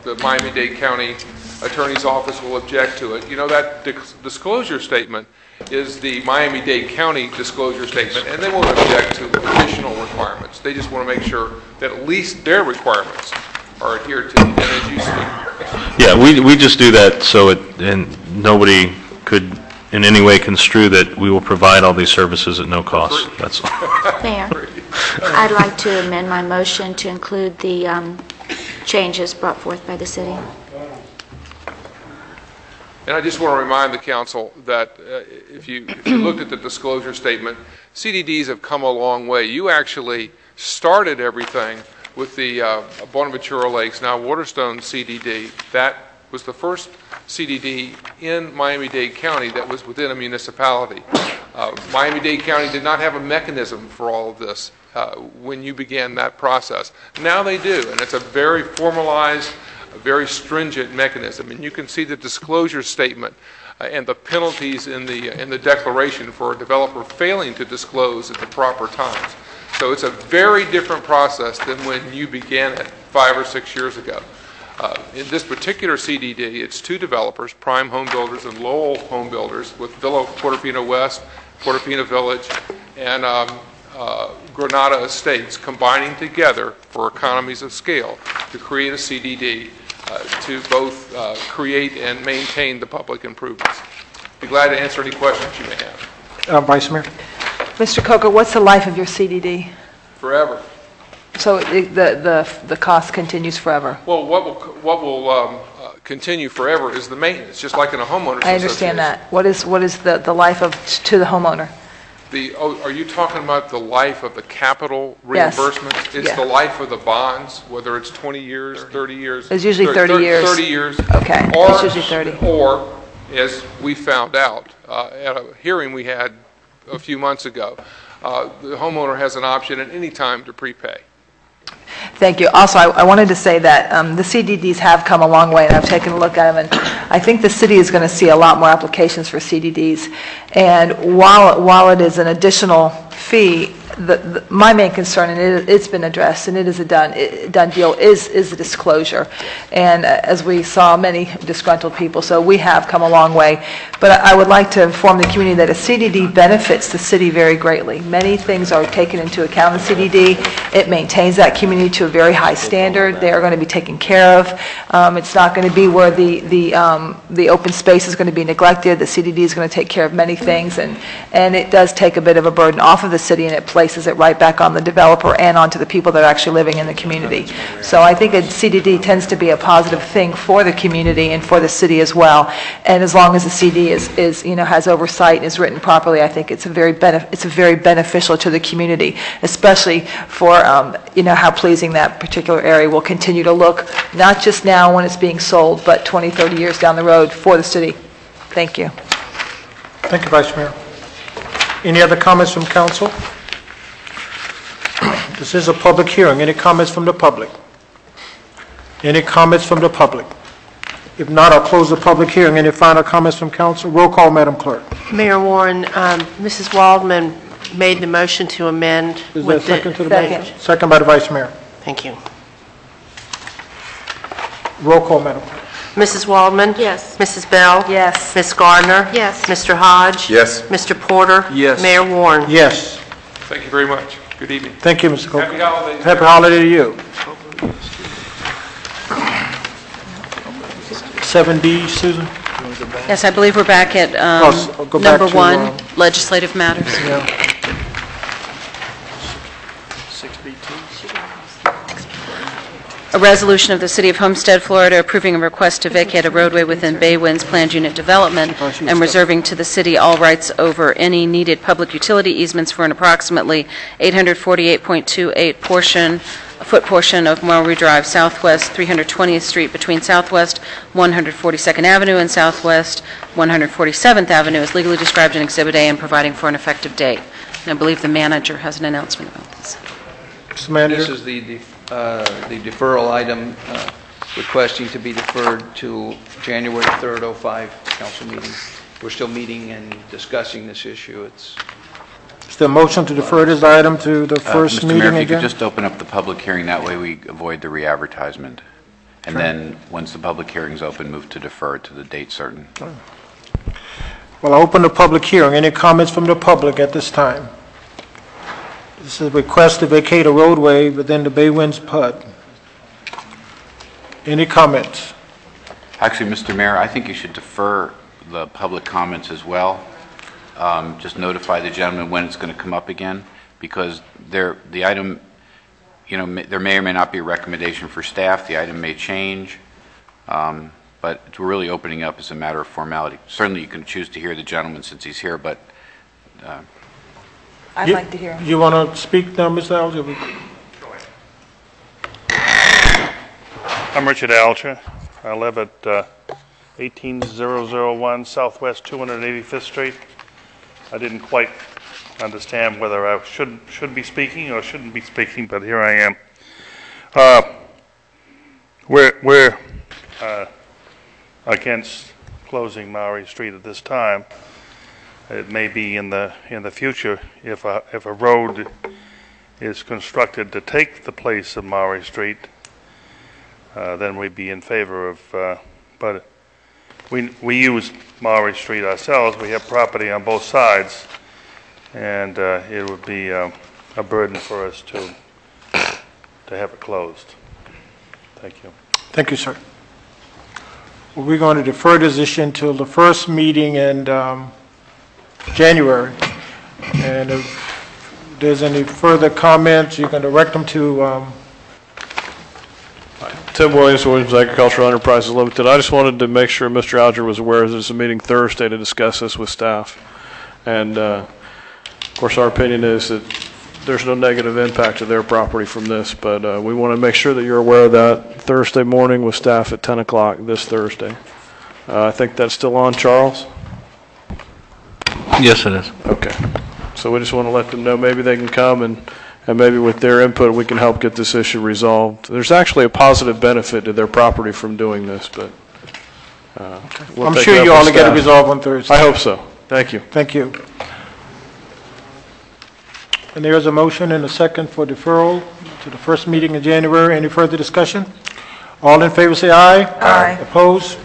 the Miami-Dade County Attorney's Office will object to it. That disclosure statement is the Miami-Dade County disclosure statement, and they won't object to additional requirements. They just want to make sure that at least their requirements are adhered to. And as you see, Yeah, we just do that so and nobody could in any way construe that we will provide all these services at no cost. That's all. Mayor, I'd like to amend my motion to include the changes brought forth by the city. and I just want to remind the council that if you looked at the disclosure statement, CDDs have come a long way. You actually started everything with the Bonaventura Lakes, now Waterstone CDD. That was the first CDD in Miami-Dade County that was within a municipality. Miami-Dade County did not have a mechanism for all of this. when you began that process. Now they do, and it's a very formalized, a very stringent mechanism. And you can see the disclosure statement and the penalties in the declaration for a developer failing to disclose at the proper times. So it's a very different process than when you began it 5 or 6 years ago. In this particular CDD, it's 2 developers, Prime Home Builders and Lowell Home Builders, with Villa Portofino West, Portofino Village, and Granada Estates combining together for economies of scale to create a CDD to both create and maintain the public improvements. Be glad to answer any questions you may have. Vice Mayor. Mr. Coker, what's the life of your CDD? Forever. So the cost continues forever? Well, what will continue forever is the maintenance, just like in a homeowner's association. I understand that. What is the life of to the homeowner? Are you talking about the life of the capital reimbursement? Yes. It's the life of the bonds, whether it's 20 years, 30 years. It's usually 30 years. 30 years. Okay, it's usually 30. Or, as we found out at a hearing we had a few months ago, the homeowner has an option at any time to prepay. Thank you. Also, I wanted to say that the CDDs have come a long way, and I've taken a look at them, and I think the city is going to see a lot more applications for CDDs. And while it is an additional fee, my main concern, and it's been addressed, and it is a done deal, is the disclosure. And as we saw, many disgruntled people, so we have come a long way. But I would like to inform the community that a CDD benefits the city very greatly. Many things are taken into account in CDD. It maintains that community to a very high standard. They are going to be taken care of. It's not going to be where the open space is going to be neglected. The CDD is going to take care of many things, and it does take a bit of a burden off of the city, and it places it right back on the developer and onto the people that are actually living in the community. So I think a CDD tends to be a positive thing for the community and for the city as well. And as long as the CD is has oversight and is written properly, I think it's very beneficial to the community, especially for how pleasing that particular area will continue to look, not just now when it's being sold, but 20, 30 years down the road for the city. Thank you. Thank you, Vice Mayor. Any other comments from council? This is a public hearing. Any comments from the public? Any comments from the public? If not, I'll close the public hearing. Any final comments from council? Roll call, Madam Clerk. Mayor Warren, Mrs. Waldman made the motion to amend. Is there a second to the motion? Second by the Vice Mayor. Thank you. Roll call, Madam Clerk. Mrs. Waldman? Yes. Mrs. Bell? Yes. Ms. Gardner? Yes. Mr. Hodge? Yes. Mr. Porter? Yes. Mayor Warren? Yes. Thank you very much. Good evening. Thank you, Mr. Coker. Happy holidays. Happy holiday to you. 7B, Susan? Yes, I believe we're back at go back number to, 1, legislative matters. Yeah. A resolution of the City of Homestead, Florida, approving a request to vacate a roadway within Bay Wind's planned unit development and reserving to the city all rights over any needed public utility easements for an approximately 848.28 foot portion of Mulry Drive Southwest 320th Street between Southwest 142nd Avenue and Southwest 147th Avenue is legally described in Exhibit A and providing for an effective date. And I believe the manager has an announcement about this. Mr. Manager? This is the deferral item requesting to be deferred to January 3rd, 05 council meeting. We're still meeting and discussing this issue. Is there a motion to defer this item to the first meeting Mr. Mayor, if you again? could just open up the public hearing, that way we avoid the re-advertisement. And then, once the public hearing's open, move to defer to the date certain. Well, I open the public hearing. Any comments from the public at this time? This is a request to vacate a roadway within the Bay Winds PUD. Any comments? Actually, Mr. Mayor, I think you should defer the public comments as well. Just notify the gentleman when it's going to come up again, because the item, there may or may not be a recommendation for staff. The item may change, but we're really opening up as a matter of formality. Certainly, you can choose to hear the gentleman since he's here, but I'd like to hear him. You want to speak now, Mr. Alger? I'm Richard Alger. I live at 18001 Southwest 285th Street. I didn't quite understand whether I should be speaking or shouldn't be speaking, but here I am. We're against closing Maury Street at this time. It may be in the future if a road is constructed to take the place of Maury Street, then we'd be in favor of. But we use Maury Street ourselves. We have property on both sides, and it would be a burden for us to have it closed. Thank you. Thank you, sir. Well, we're going to defer this issue until the first meeting in January. And if there's any further comments, you can direct them to... Tim Williams, Williams Agricultural Enterprises Limited. I just wanted to make sure Mr. Alger was aware there's a meeting Thursday to discuss this with staff. And, of course, our opinion is that there's no negative impact to their property from this, but we want to make sure that you're aware of that Thursday morning with staff at 10 o'clock this Thursday. I think that's still on, Charles? Yes, it is. Okay. So we just want to let them know maybe they can come and maybe with their input we can help get this issue resolved. There's actually a positive benefit to their property from doing this, but we'll I'm take sure it up you with all will get it staff. resolved on Thursday. I hope so. Thank you. Thank you. And there is a motion and a second for deferral to the first meeting in January. Any further discussion? All in favor say aye. Aye. Opposed?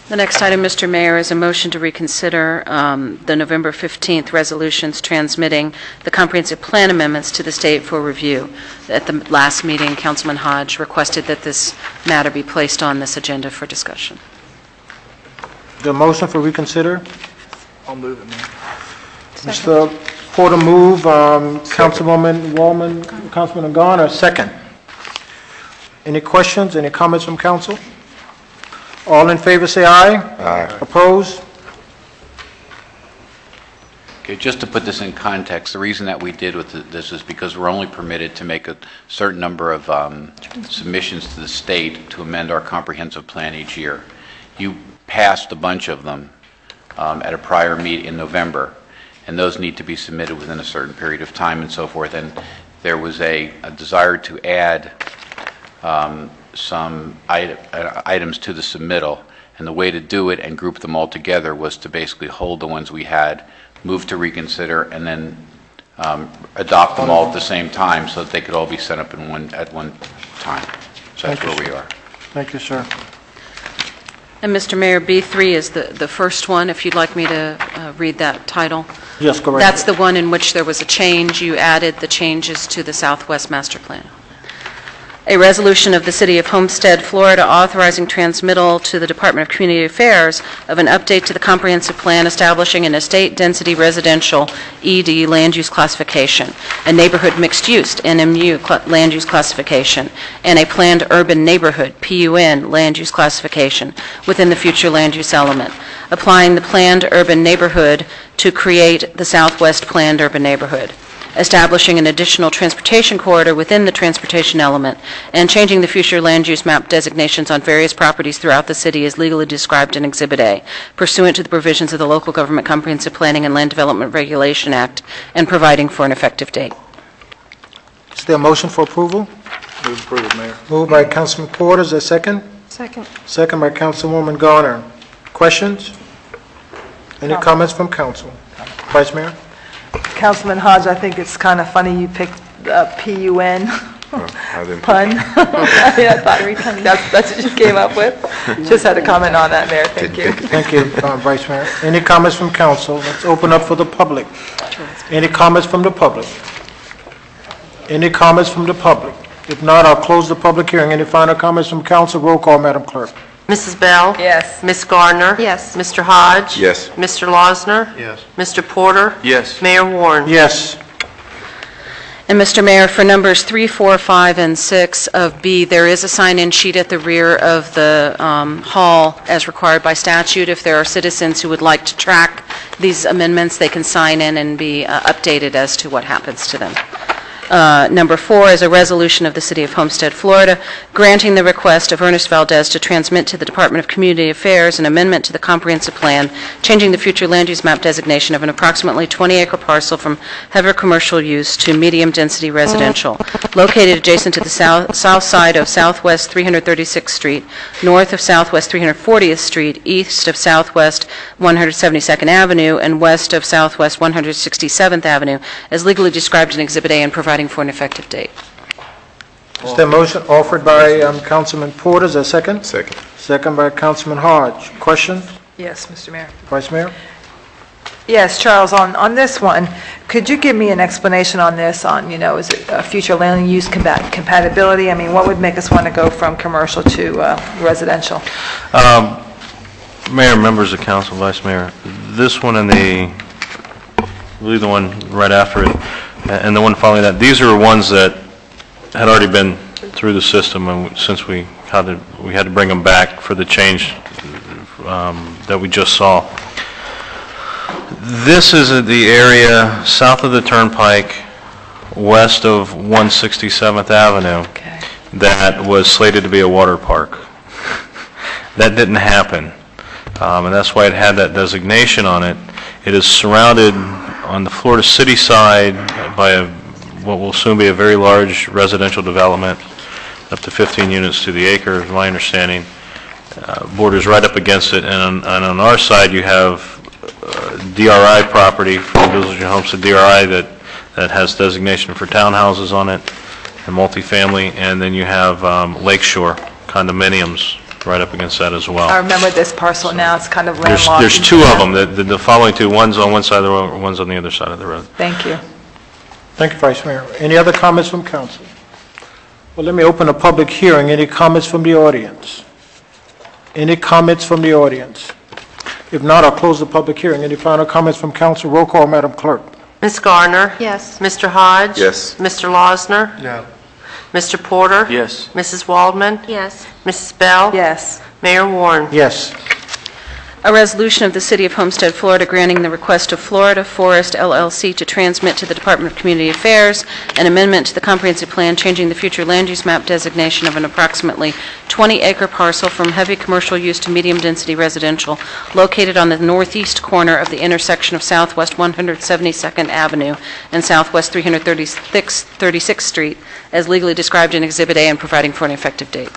The next item, Mr. Mayor, is a motion to reconsider the November 15th resolutions transmitting the comprehensive plan amendments to the state for review. At the last meeting, Councilman Hodge requested that this matter be placed on this agenda for discussion. The motion for reconsider? I'll move it, Mayor. Mr. Porter move, Councilwoman Wallman, Councilman Garner, second. Any questions, any comments from council? All in favor say aye. Aye. Opposed? Okay, just to put this in context, the reason that we did with this is because we're only permitted to make a certain number of submissions to the state to amend our comprehensive plan each year. You passed a bunch of them at a prior meet in November, and those need to be submitted within a certain period of time and so forth. And there was a desire to add some items to the submittal, and the way to do it and group them all together was to basically hold the ones we had, move to reconsider, and then adopt them all at the same time so that they could all be sent up at one time. So that's where we are. Thank you, sir. And Mr. Mayor, B3 is the first one, if you'd like me to read that title. Yes, correct. That's the one in which there was a change. You added the changes to the Southwest Master Plan. A resolution of the City of Homestead, Florida, authorizing transmittal to the Department of Community Affairs of an update to the comprehensive plan establishing an estate density residential ED land use classification, a neighborhood mixed use NMU land use classification, and a planned urban neighborhood PUN land use classification within the future land use element, applying the planned urban neighborhood to create the Southwest planned urban neighborhood, establishing an additional transportation corridor within the transportation element, and changing the future land use map designations on various properties throughout the city as legally described in Exhibit A, pursuant to the provisions of the Local Government Comprehensive Planning and Land Development Regulation Act, and providing for an effective date. Is there a motion for approval? Move approval, Mayor. Moved by Councilman Porter, is there a second? Second. Second by Councilwoman Garner. Questions? Any comments from council? Vice Mayor? Councilman Hodge, I think it's kind of funny you picked PUN pun. Yeah, that's what you came up with. Just had a comment on that, Mayor. Thank you. Thank you, Vice Mayor. Any comments from council? Let's open up for the public. Any comments from the public? Any comments from the public? If not, I'll close the public hearing. Any final comments from council? Roll call, Madam Clerk. Mrs. Bell? Yes. Ms. Gardner? Yes. Mr. Hodge? Yes. Mr. Losner? Yes. Mr. Porter? Yes. Mayor Warren? Yes. And Mr. Mayor, for numbers 3, 4, 5, and 6 of B, there is a sign-in sheet at the rear of the hall as required by statute. If there are citizens who would like to track these amendments, they can sign in and be updated as to what happens to them. Number 4 is a resolution of the City of Homestead, Florida, granting the request of Ernest Valdez to transmit to the Department of Community Affairs an amendment to the comprehensive plan, changing the future land use map designation of an approximately 20-acre parcel from heavy commercial use to medium-density residential, located adjacent to the south side of Southwest 336th Street, north of Southwest 340th Street, east of Southwest 172nd Avenue, and west of Southwest 167th Avenue, as legally described in Exhibit A and providing for an effective date. Is there a motion offered by Councilman Porter? Is there a second? Second. Second by Councilman Hodge. Questions? Yes, Mr. Mayor. Vice Mayor? Yes, Charles, on this one, could you give me an explanation on this, on, is it future land use compatibility? I mean, what would make us want to go from commercial to residential? Mayor, members of council, Vice Mayor, this one and I believe the one right after it, and the one following that, these are ones that had already been through the system, and since we had to bring them back for the change that we just saw. This is the area south of the Turnpike, west of 167th Avenue, that was slated to be a water park. That didn't happen, and that's why it had that designation on it. It is surrounded on the Florida City side by what will soon be a very large residential development, up to 15 units to the acre, is my understanding. Borders right up against it, and on our side you have DRI property from Village of Homestead DRI that has designation for townhouses on it and multifamily, and then you have Lakeshore condominiums right up against that as well. I remember this parcel now. It's kind of landlocked. There's two of them. The following two, one's on one side of the road, one's on the other side of the road. Thank you. Thank you, Vice Mayor. Any other comments from council? Well, let me open a public hearing. Any comments from the audience? Any comments from the audience? If not, I'll close the public hearing. Any final comments from council? Roll call, Madam Clerk. Ms. Garner? Yes. Mr. Hodge? Yes. Mr. Losner? No. Mr. Porter? Yes. Mrs. Waldman? Yes. Mrs. Bell? Yes. Mayor Warren? Yes. A resolution of the City of Homestead, Florida, granting the request of Florida Forest LLC to transmit to the Department of Community Affairs an amendment to the comprehensive plan changing the future land use map designation of an approximately 20-acre parcel from heavy commercial use to medium-density residential located on the northeast corner of the intersection of Southwest 172nd Avenue and Southwest 336th Street, as legally described in Exhibit A and providing for an effective date.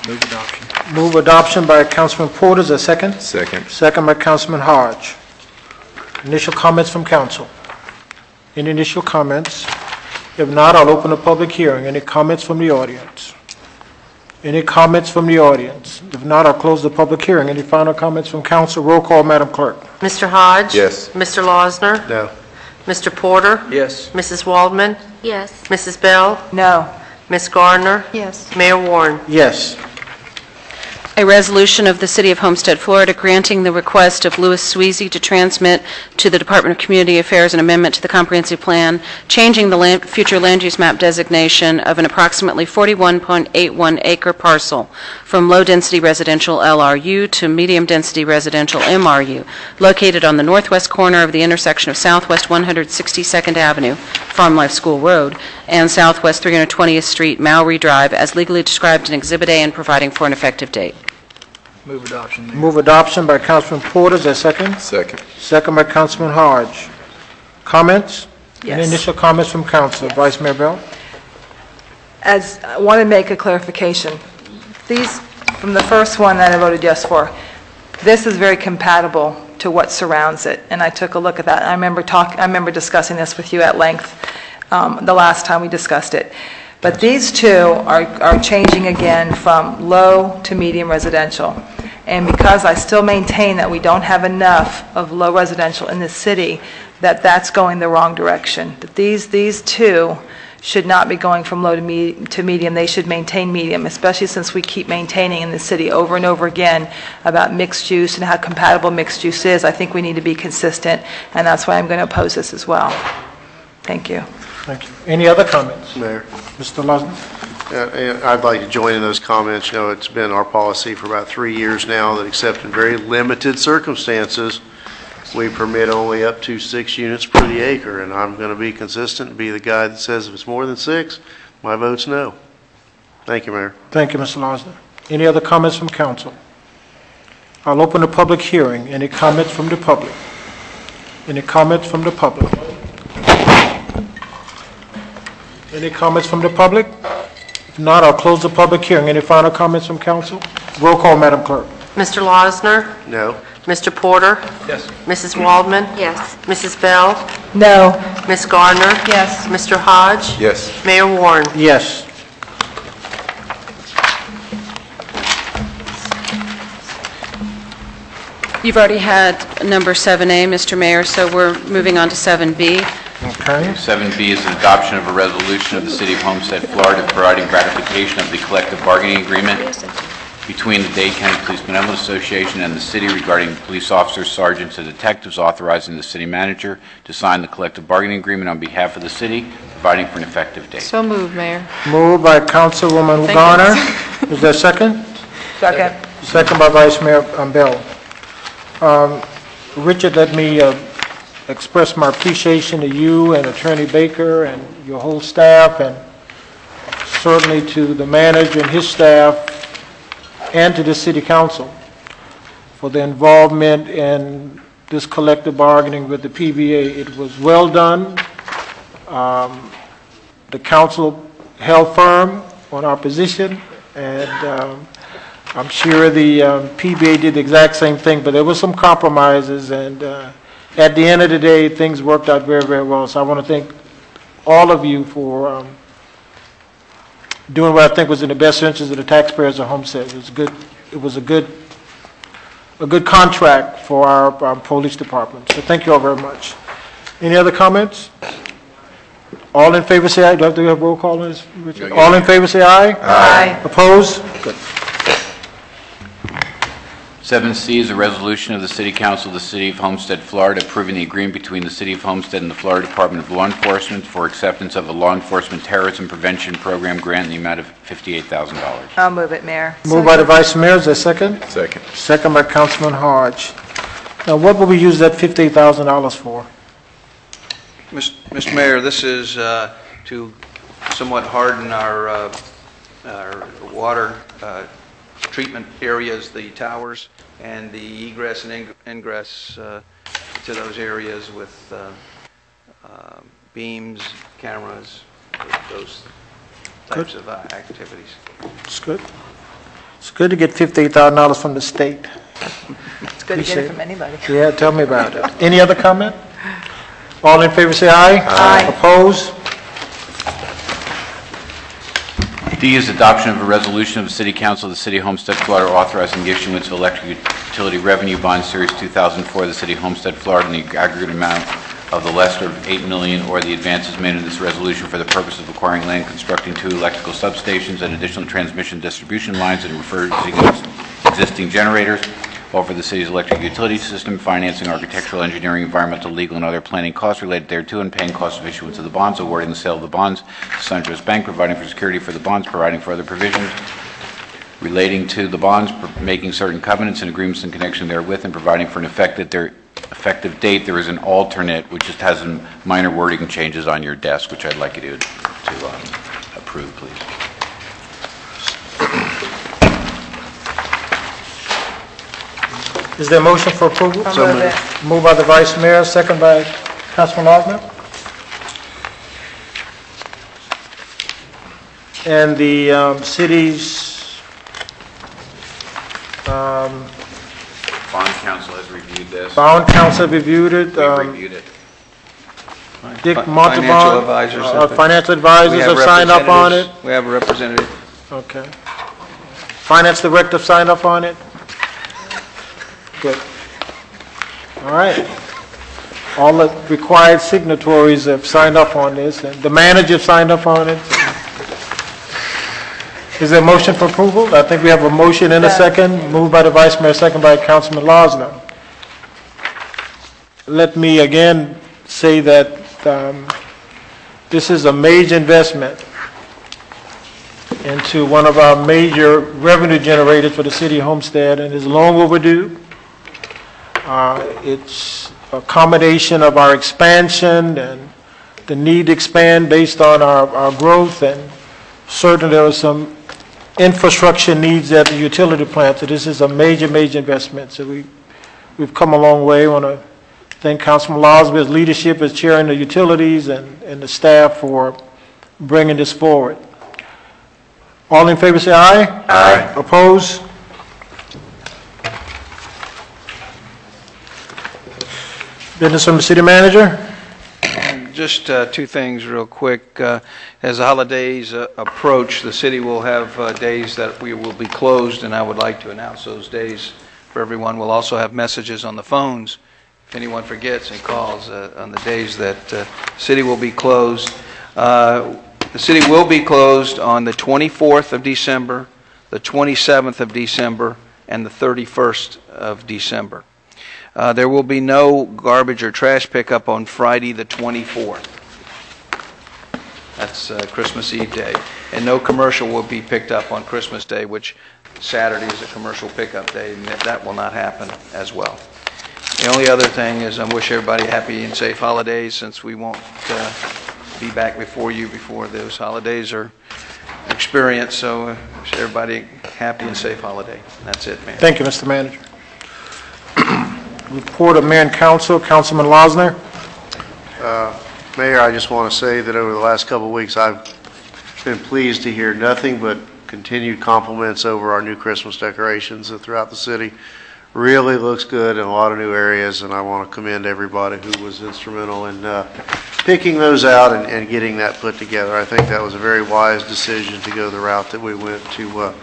Move adoption. Move adoption by Councilman Porter. Is there a second? Second. Second by Councilman Hodge. Initial comments from council. Any initial comments? If not, I'll open a public hearing. Any comments from the audience? Any comments from the audience? If not, I'll close the public hearing. Any final comments from council? Roll call, Madam Clerk. Mr. Hodge? Yes. Mr. Losner? No. Mr. Porter? Yes. Mrs. Waldman? Yes. Mrs. Bell? No. Ms. Garner? Yes. Mayor Warren? Yes. A resolution of the City of Homestead, Florida, granting the request of Louis Sweezy to transmit to the Department of Community Affairs an amendment to the comprehensive plan, changing the future land use map designation of an approximately 41.81 acre parcel from low-density residential LRU to medium-density residential MRU, located on the northwest corner of the intersection of Southwest 162nd Avenue, Farm Life School Road, and Southwest 320th Street, Maury Drive, as legally described in Exhibit A and providing for an effective date. Move adoption, Mayor. Move adoption by Councilman Porter. Is there a second? Second. Second by Councilman Hodge. Comments? Yes. Any initial comments from council? Vice Mayor Bell? I want to make a clarification. These, from the first one that I voted yes for, this is very compatible to what surrounds it, and I took a look at that. I remember discussing this with you at length the last time we discussed it. But these two are changing again from low to medium residential. And because I still maintain that we don't have enough of low residential in the city, that's going the wrong direction. That these two should not be going from low to medium. They should maintain medium, especially since we keep maintaining in the city over and over again about mixed use and how compatible mixed use is. I think we need to be consistent, and that's why I'm going to oppose this as well. Thank you. Thank you. Any other comments? Mayor. Mr. Losner? I'd like to join in those comments. You know, it's been our policy for about 3 years now that except in very limited circumstances, we permit only up to 6 units per the acre, and I'm going to be consistent and be the guy that says if it's more than 6, my vote's no. Thank you, Mayor. Thank you, Mr. Losner. Any other comments from council? I'll open the public hearing. Any comments from the public? Any comments from the public? Any comments from the public? If not, I'll close the public hearing. Any final comments from council? Roll call, Madam Clerk. Mr. Losner? No. Mr. Porter? Yes. Mrs. Waldman? Yes. Mrs. Bell? No. Ms. Gardner? Yes. Mr. Hodge? Yes. Mayor Warren? Yes. You've already had number 7A, Mr. Mayor, so we're moving on to 7B. Okay. 7B is the adoption of a resolution of the City of Homestead, Florida, providing ratification of the collective bargaining agreement between the Dade County Police Benevolent Association and the city regarding police officers, sergeants, and detectives, authorizing the city manager to sign the collective bargaining agreement on behalf of the city, providing for an effective date. So moved, Mayor. Moved by Councilwoman Thank Garner. Is there a second? Second. Second by Vice Mayor Bell. Richard, let me express my appreciation to you and Attorney Baker and your whole staff, and certainly to the manager and his staff, and to the City Council for the involvement in this collective bargaining with the PBA. It was well done. The council held firm on our position, and I'm sure the PBA did the exact same thing, but there were some compromises, and at the end of the day, things worked out very, very well. So I want to thank all of you for doing what I think was in the best interest of the taxpayers of Homestead. It was good. It was a good contract for our police department. So thank you all very much. Any other comments? All in favor say aye. Do I have to have roll call on this, Richard? All in favor say aye. Aye. Opposed? Good. 7C is a resolution of the City Council of the City of Homestead, Florida, approving the agreement between the City of Homestead and the Florida Department of Law Enforcement for acceptance of a law enforcement terrorism prevention program grant in the amount of $58,000. I'll move it, Mayor. Moved by the Vice Mayor. Is there a second? Second. Second by Councilman Hodge. Now, what will we use that $58,000 for? Mr. Mayor, this is to somewhat harden our water treatment areas, the towers, and the egress and ingress to those areas with beams, cameras, those types of activities. It's good. It's good to get $58,000 from the state. It's good to get it from anybody. Yeah, tell me about it. Any other comment? All in favor say aye. Aye. Opposed? D is adoption of a resolution of the City Council of the City of Homestead, Florida, authorizing the issuance of electric utility revenue bond series 2004 of the City of Homestead, Florida, in the aggregate amount of the lesser of $8 million, or the advances made in this resolution for the purpose of acquiring land, constructing 2 electrical substations and additional transmission distribution lines, and refurbishing existing generators, or for the city's electric utility system, financing architectural, engineering, environmental, legal, and other planning costs related thereto, and paying costs of issuance of the bonds, awarding the sale of the bonds to SunTrust Bank, providing for security for the bonds, providing for other provisions relating to the bonds, making certain covenants and agreements in connection therewith, and providing for an effective date. There is an alternate, which just has some minor wording changes on your desk, which I'd like you to approve, please. Is there a motion for approval? I'll move it. Moved by the Vice Mayor, second by Councilman Osmer. And the city's Bond council has reviewed this. bond council reviewed it. We've reviewed it. Dick Financial Montalban, advisors our have been- financial advisors have signed up on it. We have a representative. Okay. Finance director signed up on it? Good. All right. All the required signatories have signed up on this, and the manager signed up on it. Is there a motion for approval? I think we have a motion and a second, moved by the Vice Mayor, second by Councilman Losner. Let me again say that this is a major investment into one of our major revenue generators for the city of Homestead, and is long overdue. accommodation of our expansion and the need to expand based on our growth, and certainly there are some infrastructure needs at the utility plant. So this is a major, major investment. So we've come a long way. I want to thank Councilman Losby's leadership as chairing the utilities and the staff for bringing this forward. All in favor say aye. Aye. Opposed? Business from the city manager. Just two things real quick. As the holidays approach, the city will have days that we will be closed, and I would like to announce those days for everyone. We'll also have messages on the phones if anyone forgets and calls on the days that the city will be closed. The city will be closed on the 24th of December, the 27th of December, and the 31st of December. There will be no garbage or trash pickup on Friday the 24th. That's Christmas Eve day. And no commercial will be picked up on Christmas Day, which Saturday is a commercial pickup day, and that will not happen as well. The only other thing is I wish everybody happy and safe holidays, since we won't be back before you before those holidays are experienced. So wish everybody happy and safe holiday. That's it, Mayor. Thank you, Mr. Manager. Report of Mayor and Council, Councilman Losner. Mayor, I just want to say that over the last couple of weeks, I've been pleased to hear nothing but continued compliments over our new Christmas decorations throughout the city. Really looks good in a lot of new areas, and I want to commend everybody who was instrumental in picking those out and getting that put together. I think that was a very wise decision to go the route that we went to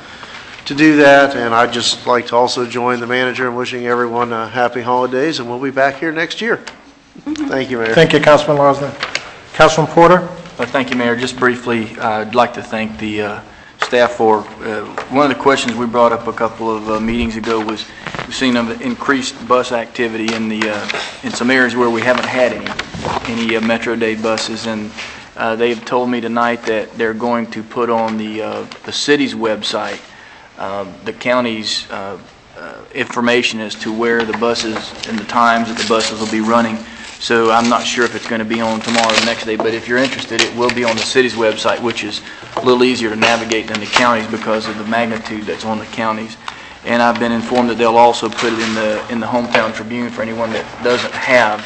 do that, and I'd just like to also join the manager in wishing everyone happy holidays, and we'll be back here next year. Thank you, Mayor. Thank you, Councilman Losner. Councilman Porter. Thank you, Mayor. Just briefly, I'd like to thank the staff for, one of the questions we brought up a couple of meetings ago was we've seen an increased bus activity in some areas where we haven't had any Metro Day buses, and they've told me tonight that they're going to put on the city's website the county's information as to where the buses and the times that the buses will be running. So I'm not sure if it's going to be on tomorrow or the next day, but if you're interested, it will be on the city's website, which is a little easier to navigate than the counties because of the magnitude that's on the counties. And I've been informed that they'll also put it in the Hometown Tribune for anyone that doesn't have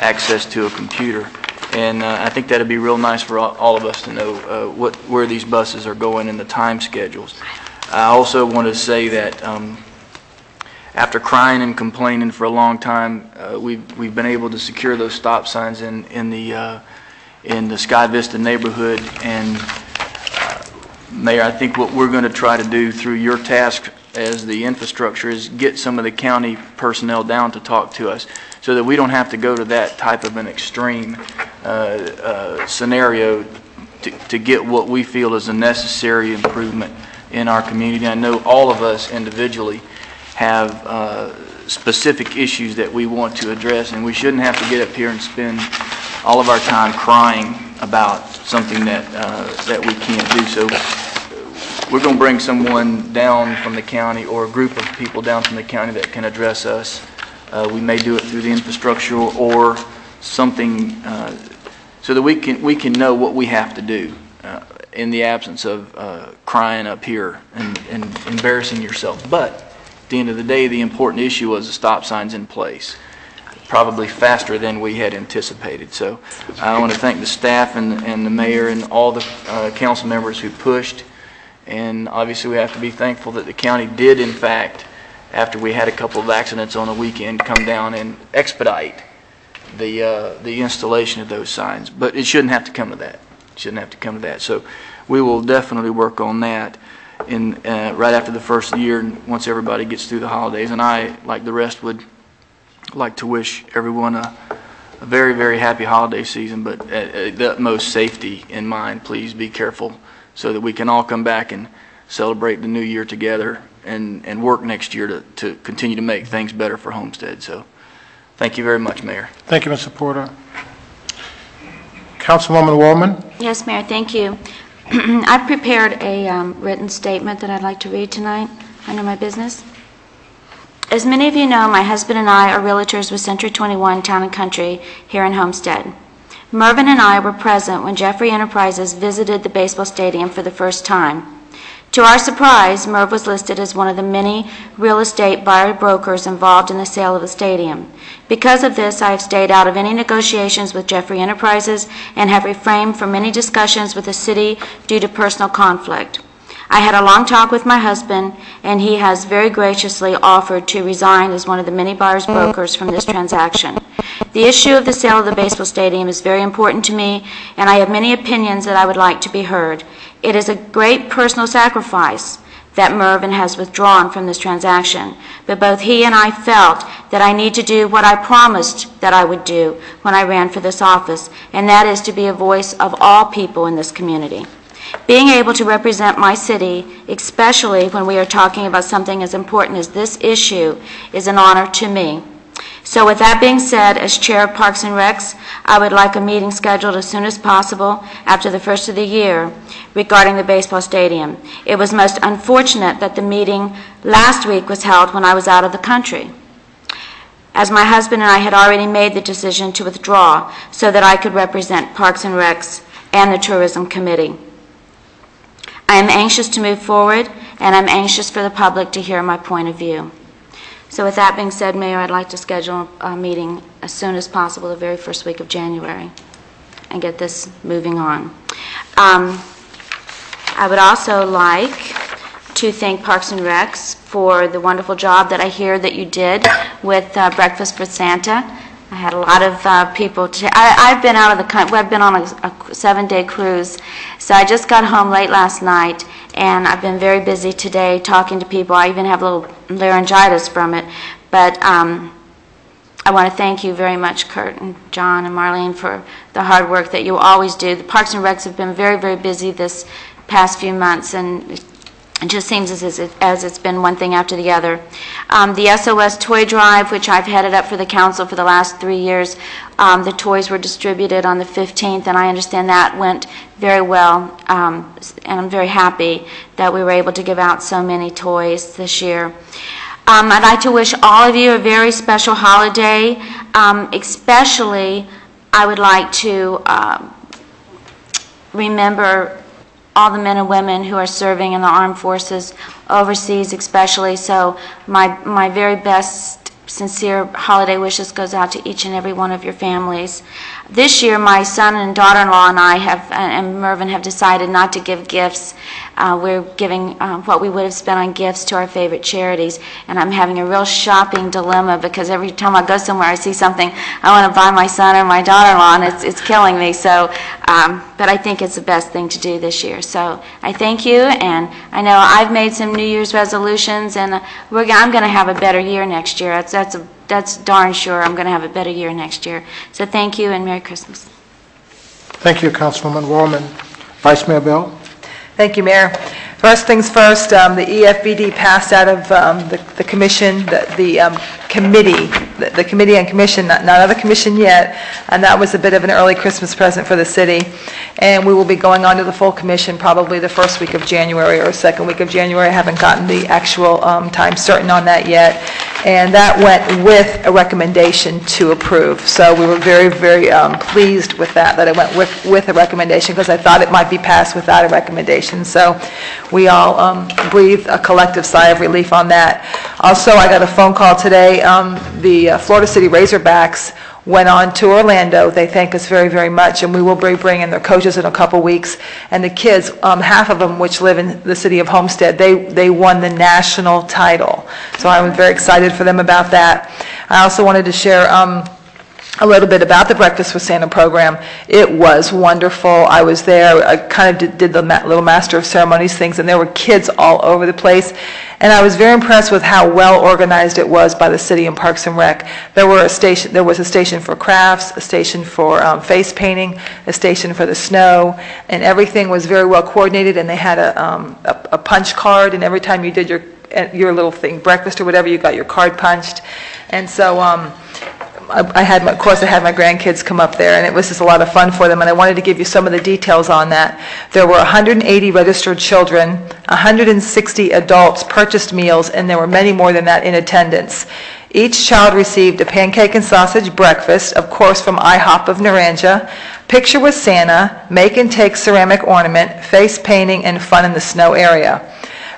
access to a computer. And I think that'd be real nice for all of us to know where these buses are going and the time schedules. I also want to say that after crying and complaining for a long time, we've been able to secure those stop signs in the Sky Vista neighborhood. And Mayor, I think what we're going to try to do through your task as the infrastructure is get some of the county personnel down to talk to us, so that we don't have to go to that type of an extreme scenario to get what we feel is a necessary improvement in our community. I know all of us individually have specific issues that we want to address, and we shouldn't have to get up here and spend all of our time crying about something that we can't do. So we're going to bring someone down from the county, or a group of people down from the county that can address us. We may do it through the infrastructure or something so that we can know what we have to do in the absence of crying up here and embarrassing yourself. But at the end of the day, the important issue was the stop signs in place, probably faster than we had anticipated. So I want to thank the staff and the mayor and all the council members who pushed. And obviously we have to be thankful that the county did, in fact, after we had a couple of accidents on the weekend, come down and expedite the installation of those signs. But it shouldn't have to come to that. It shouldn't have to come to that. So we will definitely work on that right after the first year, once everybody gets through the holidays. And I, like the rest, would like to wish everyone a very, very happy holiday season, but at the utmost safety in mind. Please be careful so that we can all come back and celebrate the new year together and work next year to continue to make things better for Homestead. So thank you very much, Mayor. Thank you, Mr. Porter. Councilwoman Wallman. Yes, Mayor, thank you. I've prepared a written statement that I'd like to read tonight under my business. As many of you know, my husband and I are realtors with Century 21 Town & Country here in Homestead. Mervyn and I were present when Jeffrey Enterprises visited the baseball stadium for the first time. To our surprise, Merv was listed as one of the many real estate buyer brokers involved in the sale of the stadium. Because of this, I have stayed out of any negotiations with Jeffrey Enterprises and have refrained from any discussions with the city due to personal conflict. I had a long talk with my husband, and he has very graciously offered to resign as one of the many buyers brokers from this transaction. The issue of the sale of the baseball stadium is very important to me, and I have many opinions that I would like to be heard. It is a great personal sacrifice that Mervyn has withdrawn from this transaction, but both he and I felt that I need to do what I promised that I would do when I ran for this office, and that is to be a voice of all people in this community. Being able to represent my city, especially when we are talking about something as important as this issue, is an honor to me. So with that being said, as Chair of Parks and Recs, I would like a meeting scheduled as soon as possible after the first of the year regarding the baseball stadium. It was most unfortunate that the meeting last week was held when I was out of the country, as my husband and I had already made the decision to withdraw so that I could represent Parks and Recs and the Tourism Committee. I am anxious to move forward, and I'm anxious for the public to hear my point of view. So with that being said, Mayor, I'd like to schedule a meeting as soon as possible, the very first week of January, and get this moving on. I would also like to thank Parks and Recs for the wonderful job that I hear that you did with Breakfast for Santa. I had a lot of people. I've been out of the country. I've been on a 7-day cruise, so I just got home late last night, and I've been very busy today talking to people. I even have a little laryngitis from it, but I want to thank you very much, Kurt and John and Marlene, for the hard work that you always do. The Parks and Recs have been very, very busy this past few months, and it just seems as it's been one thing after the other. The SOS Toy Drive, which I've headed up for the council for the last 3 years, the toys were distributed on the 15th, and I understand that went very well, and I'm very happy that we were able to give out so many toys this year. I'd like to wish all of you a very special holiday. Especially, I would like to remember all the men and women who are serving in the armed forces overseas especially. So my very best sincere holiday wishes goes out to each and every one of your families. This year, my son and daughter-in-law and I and Mervyn have decided not to give gifts. We're giving what we would have spent on gifts to our favorite charities, and I'm having a real shopping dilemma because every time I go somewhere I see something I want to buy my son or my daughter-in-law, and it's killing me. So, but I think it's the best thing to do this year. So I thank you, and I know I've made some New Year's resolutions, and I'm going to have a better year next year. That's darn sure. I'm going to have a better year next year. So thank you, and Merry Christmas. Thank you, Councilwoman Warman. Vice Mayor Bell? Thank you, Mayor. First things first, the EFBD passed out of the commission, the committee and commission, not out of the commission yet, and that was a bit of an early Christmas present for the city. And we will be going on to the full commission probably the first week of January or second week of January. I haven't gotten the actual time certain on that yet. And that went with a recommendation to approve. So we were very, very pleased with that it went with a recommendation, because I thought it might be passed without a recommendation. So we all breathed a collective sigh of relief on that. Also, I got a phone call today. The Florida City Razorbacks went on to Orlando. They thank us very, very much, and we will be bringing their coaches in a couple weeks. And the kids, half of them which live in the city of Homestead, they won the national title. So I was very excited for them about that. I also wanted to share a little bit about the Breakfast with Santa program. It was wonderful. I was there. I kind of did the little Master of Ceremonies things, and there were kids all over the place. And I was very impressed with how well organized it was by the city and Parks and Rec. There was a station for crafts, a station for face painting, a station for the snow, and everything was very well coordinated. And they had a punch card, and every time you did your little thing, breakfast or whatever, you got your card punched. And so I had my grandkids come up there, and it was just a lot of fun for them, and I wanted to give you some of the details on that. There were 180 registered children, 160 adults purchased meals, and there were many more than that in attendance. Each child received a pancake and sausage breakfast, of course from IHOP of Naranja, picture with Santa, make and take ceramic ornament, face painting, and fun in the snow area.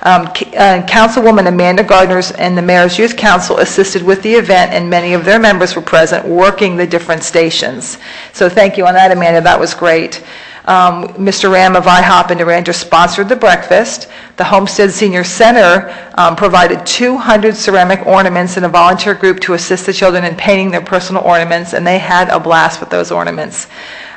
Councilwoman Amanda Gardner's and the Mayor's Youth Council assisted with the event, and many of their members were present working the different stations. So thank you on that, Amanda. That was great. Mr. Ram of IHOP and Naranja sponsored the breakfast. The Homestead Senior Center provided 200 ceramic ornaments in a volunteer group to assist the children in painting their personal ornaments, and they had a blast with those ornaments.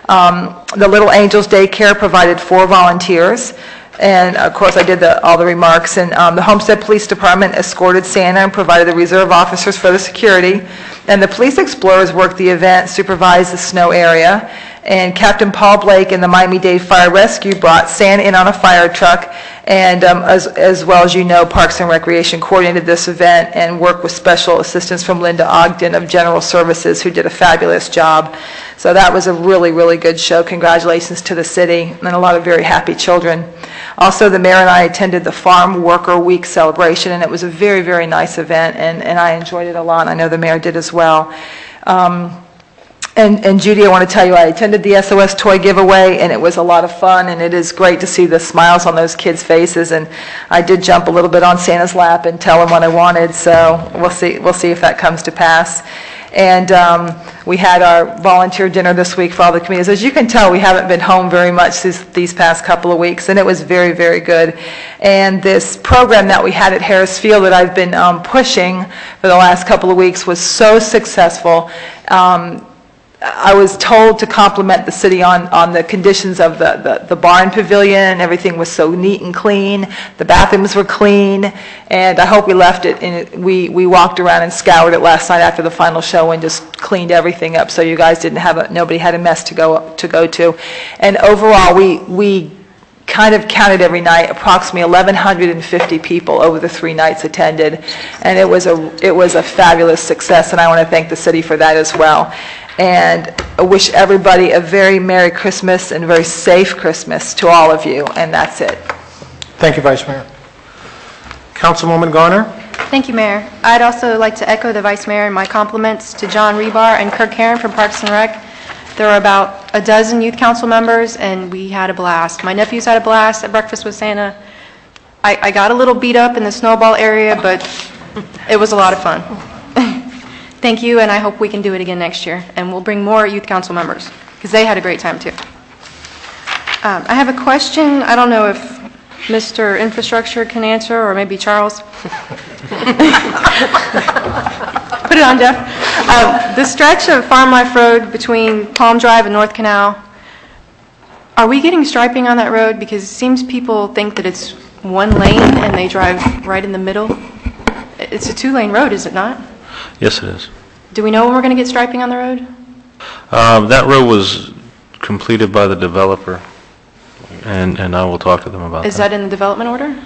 The Little Angels Daycare provided 4 volunteers. And of course, I did all the remarks. And the Homestead Police Department escorted Santa and provided the reserve officers for the security. And the Police Explorers worked the event, supervised the snow area. And Captain Paul Blake and the Miami-Dade Fire Rescue brought Santa in on a fire truck. And as well as you know, Parks and Recreation coordinated this event and worked with special assistance from Linda Ogden of General Services, who did a fabulous job. So that was a really, really good show. Congratulations to the city and a lot of very happy children. Also, the mayor and I attended the Farm Worker Week celebration, and it was a very, very nice event, and I enjoyed it a lot. I know the mayor did as well. And Judy, I want to tell you, I attended the SOS toy giveaway, and it was a lot of fun, and it is great to see the smiles on those kids' faces. And I did jump a little bit on Santa's lap and tell him what I wanted, so we'll see if that comes to pass. And we had our volunteer dinner this week for all the communities. As you can tell, we haven't been home very much these past couple of weeks, and it was very, very good. And this program that we had at Harris Field that I've been pushing for the last couple of weeks was so successful. I was told to compliment the city on the conditions of the barn pavilion. Everything was so neat and clean. The bathrooms were clean, and I hope we left it. And we walked around and scoured it last night after the final show and just cleaned everything up, so you guys didn't have nobody had a mess to go to. And overall, we kind of counted every night, approximately 1,150 people over the 3 nights attended, and it was a fabulous success, and I want to thank the city for that as well. And I wish everybody a very Merry Christmas and a very safe Christmas to all of you, and that's it. Thank you, Vice Mayor. Councilwoman Garner? Thank you, Mayor. I'd also like to echo the Vice Mayor in my compliments to John Rebar and Kirk Herron from Parks and Rec. There were about a dozen youth council members, and we had a blast. My nephews had a blast at Breakfast with Santa. I got a little beat up in the snowball area, but it was a lot of fun. Thank you, and I hope we can do it again next year, and we'll bring more youth council members, because they had a great time too. I have a question. I don't know if Mr. Infrastructure can answer, or maybe Charles. Put it on, Jeff. The stretch of Farm Life Road between Palm Drive and North Canal, are we getting striping on that road? Because it seems people think that it's one lane and they drive right in the middle. It's a 2-lane road, is it not? Yes, it is. Do we know when we're going to get striping on the road? That road was completed by the developer, and I will talk to them about that. Is that in the development order?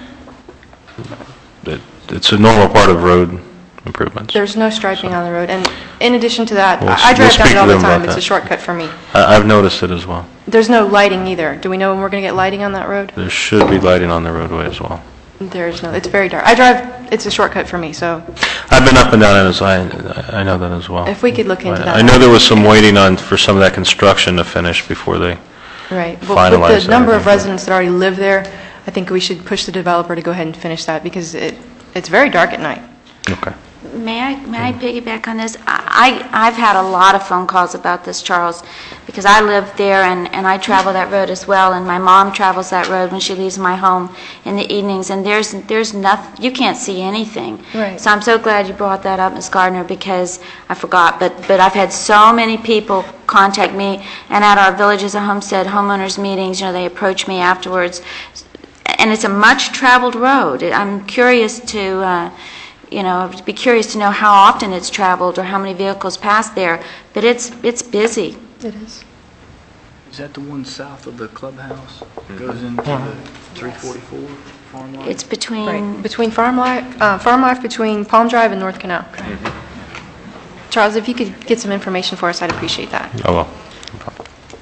It's a normal part of road improvements. There's no striping on the road. And in addition to that, We'll I drive down speak it all to the them time. about It's a that. shortcut for me. I've noticed it as well. There's no lighting either. Do we know when we're going to get lighting on that road? There should be lighting on the roadway as well. There's no. It's very dark. I drive. It's a shortcut for me. So I've been up and down it, as I know that as well. if we could look into that. I know there was some waiting on for some of that construction to finish before they Right. Well, finalize with the number of everything. residents that already live there, I think we should push the developer to go ahead and finish that, because it's very dark at night. Okay. May I piggyback on this? I've had a lot of phone calls about this, Charles, because I live there and I travel that road as well, and my mom travels that road when she leaves my home in the evenings, and there's nothing, you can't see anything. Right. So I'm so glad you brought that up, Ms. Gardner, because I forgot, but I've had so many people contact me, and at our Villages of Homestead homeowners meetings, they approach me afterwards, and it's a much traveled road. I'm curious to I'd be curious to know how often it's traveled or how many vehicles pass there, but it's busy. It is. Is that the one south of the clubhouse? Goes into the 344 Farm Life? It's between... Right. Between Farm Life between Palm Drive and North Canal. Charles, if you could get some information for us, I'd appreciate that. Oh, well.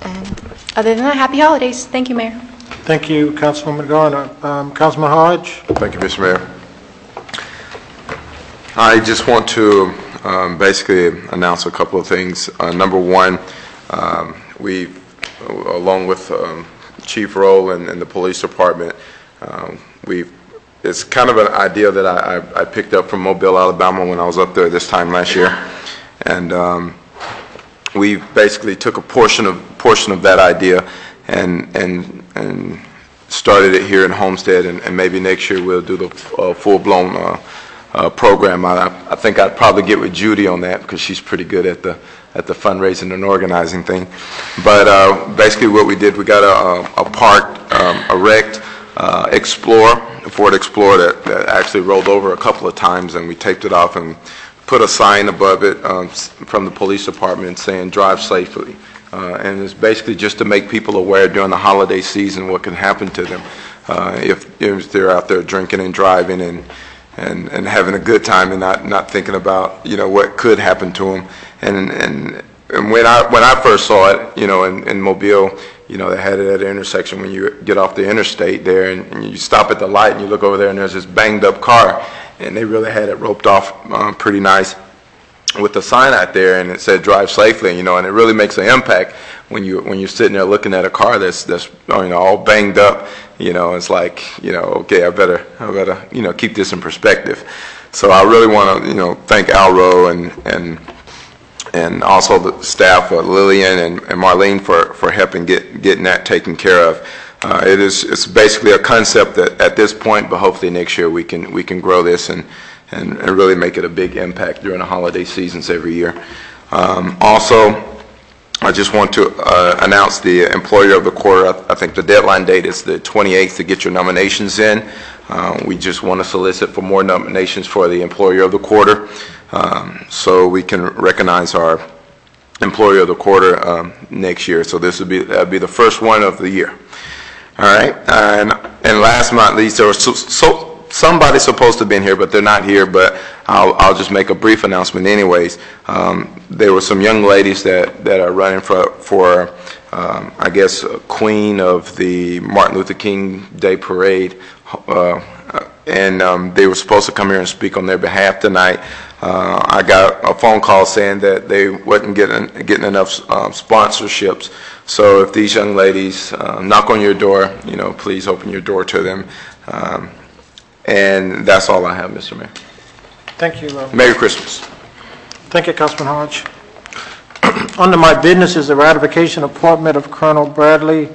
And other than that, happy holidays. Thank you, Mayor. Thank you, Councilwoman Garner. Councilman Hodge? Thank you, Mr. Mayor. I just want to basically announce a couple of things. Number one, we, along with Chief Roll and the police department, it's kind of an idea that I picked up from Mobile, Alabama when I was up there this time last year. And we basically took a portion of that idea and started it here in Homestead, and maybe next year we'll do the full-blown program. I think I'd probably get with Judy on that because she's pretty good at the fundraising and organizing thing. But basically what we did, we got a park, a wrecked Ford Explorer that actually rolled over a couple of times, and we taped it off and put a sign above it from the police department saying drive safely. And it's basically just to make people aware during the holiday season what can happen to them if they're out there drinking and driving and having a good time and not thinking about what could happen to them. And when I first saw it, in Mobile, they had it at an intersection when you get off the interstate there, and you stop at the light and you look over there and there's this banged up car, and they really had it roped off pretty nice with the sign out there, and it said drive safely, and it really makes an impact when you're sitting there looking at a car that's all banged up. It's like, okay, I better keep this in perspective. So I really want to thank Alro and also the staff, Lillian and Marlene, for helping getting that taken care of. It's basically a concept that at this point, but hopefully next year we can grow this and really make it a big impact during the holiday seasons every year. Also, I just want to announce the Employer of the Quarter. I think the deadline date is the 28th to get your nominations in. We just want to solicit for more nominations for the Employer of the Quarter, so we can recognize our Employer of the Quarter next year. So this would that'd be the first one of the year. All right, and last but not least, there was somebody supposed to be in here, but they're not here. But I'll just make a brief announcement anyways. There were some young ladies that are running for I guess, queen of the Martin Luther King Day Parade, and they were supposed to come here and speak on their behalf tonight. I got a phone call saying that they wasn't getting enough sponsorships. So if these young ladies knock on your door, please open your door to them. And that's all I have, Mr. Mayor. Thank you. Merry Christmas. Thank you, Councilman Hodge. Under my business is the ratification appointment of Colonel Bradley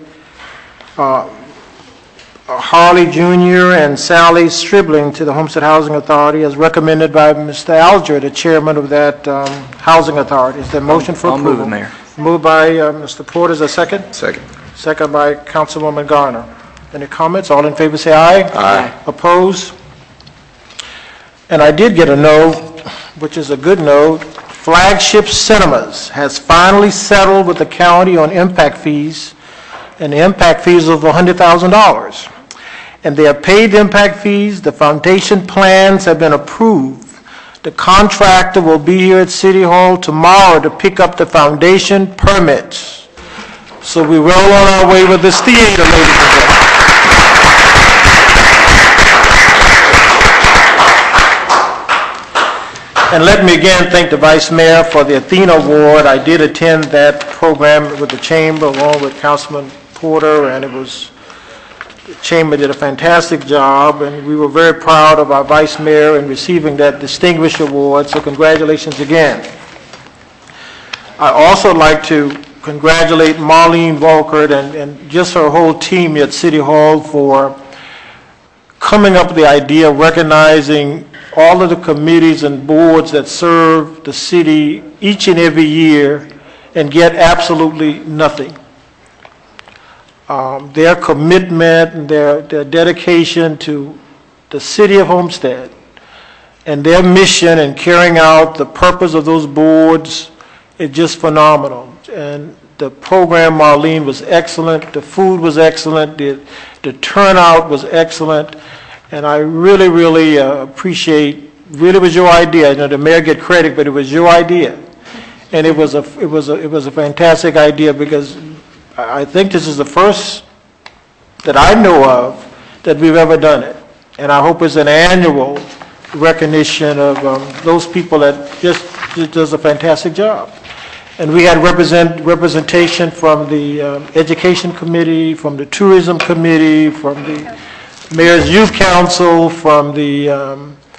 Harley Jr. and Sally Stribling to the Homestead Housing Authority as recommended by Mr. Alger, the chairman of that housing authority. Is there a motion for approval? I'll move it, Mayor. Moved by Mr. Porter. Is there a second? Second. Second by Councilwoman Garner. Any comments? All in favor say aye. Aye. Opposed? And I did get a no, which is a good note. Flagship Cinemas has finally settled with the county on impact fees, and the impact fees of $100,000. And they have paid the impact fees. The foundation plans have been approved. The contractor will be here at City Hall tomorrow to pick up the foundation permits. So we roll on our way with this theater, ladies and gentlemen. And let me again thank the Vice Mayor for the Athena Award. I did attend that program with the Chamber along with Councilman Porter, and the Chamber did a fantastic job, and we were very proud of our Vice Mayor in receiving that distinguished award, so congratulations again. I also like to congratulate Marlene Volkert and just her whole team at City Hall for coming up with the idea of recognizing all of the committees and boards that serve the city each and every year and get absolutely nothing. Their commitment and their dedication to the city of Homestead and their mission and carrying out the purpose of those boards is just phenomenal. And the program, Marlene, was excellent. The food was excellent. The turnout was excellent. And I really, really appreciate, really was your idea. The mayor get credit, but it was your idea. And it was a fantastic idea because I think this is the first that I know of that we've ever done it. And I hope it's an annual recognition of those people that just does a fantastic job. And we had representation from the Education Committee, from the Tourism Committee, from the Mayor's Youth Council, from the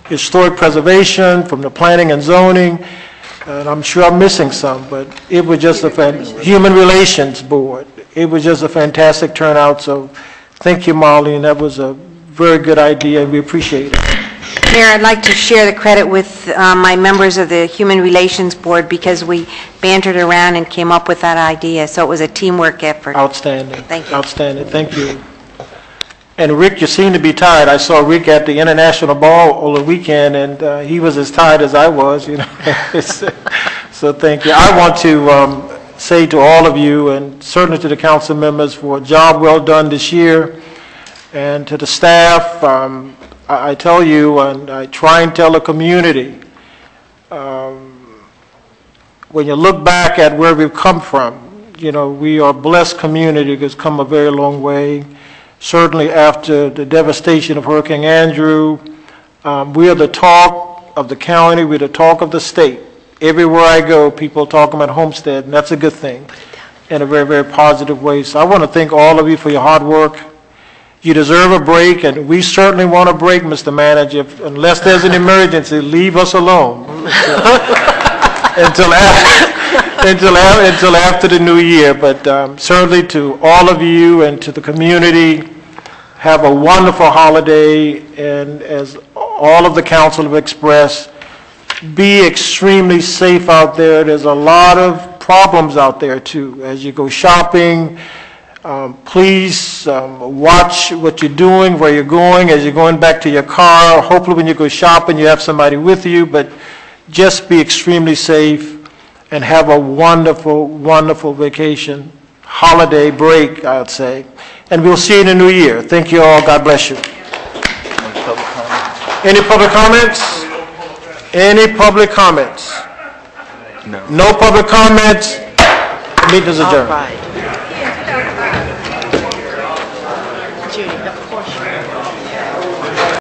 Historic Preservation, from the Planning and Zoning, and I'm sure I'm missing some, but it was just a Human Relations Board. It was just a fantastic turnout, so thank you, Marlene. That was a very good idea, and we appreciate it. Mayor, I'd like to share the credit with my members of the Human Relations Board because we bantered around and came up with that idea, so it was a teamwork effort. Outstanding. Thank you. Outstanding. Thank you. And Rick, you seem to be tired. I saw Rick at the International Ball over the weekend, and he was as tired as I was, you know. So thank you. I want to say to all of you, and certainly to the council members, for a job well done this year, and to the staff, I tell you, and I try and tell the community, when you look back at where we've come from, you know, we are a blessed community that's come a very long way. Certainly after the devastation of Hurricane Andrew, we are the talk of the county, we're the talk of the state. Everywhere I go, people talk about Homestead, and that's a good thing in a very, very positive way. So I want to thank all of you for your hard work. You deserve a break, and we certainly want a break, Mr. Manager. Unless there's an emergency, leave us alone until after the new year. But certainly to all of you and to the community, have a wonderful holiday, and as all of the council have expressed, be extremely safe out there. There's a lot of problems out there too. As you go shopping, please watch what you're doing, where you're going, as you're going back to your car. Hopefully when you go shopping you have somebody with you, but just be extremely safe and have a wonderful, wonderful vacation, holiday break, I would say. And we'll see you in the new year. Thank you all. God bless you. Any public comments? Any public comments? No. No public comments? Meeting is adjourned.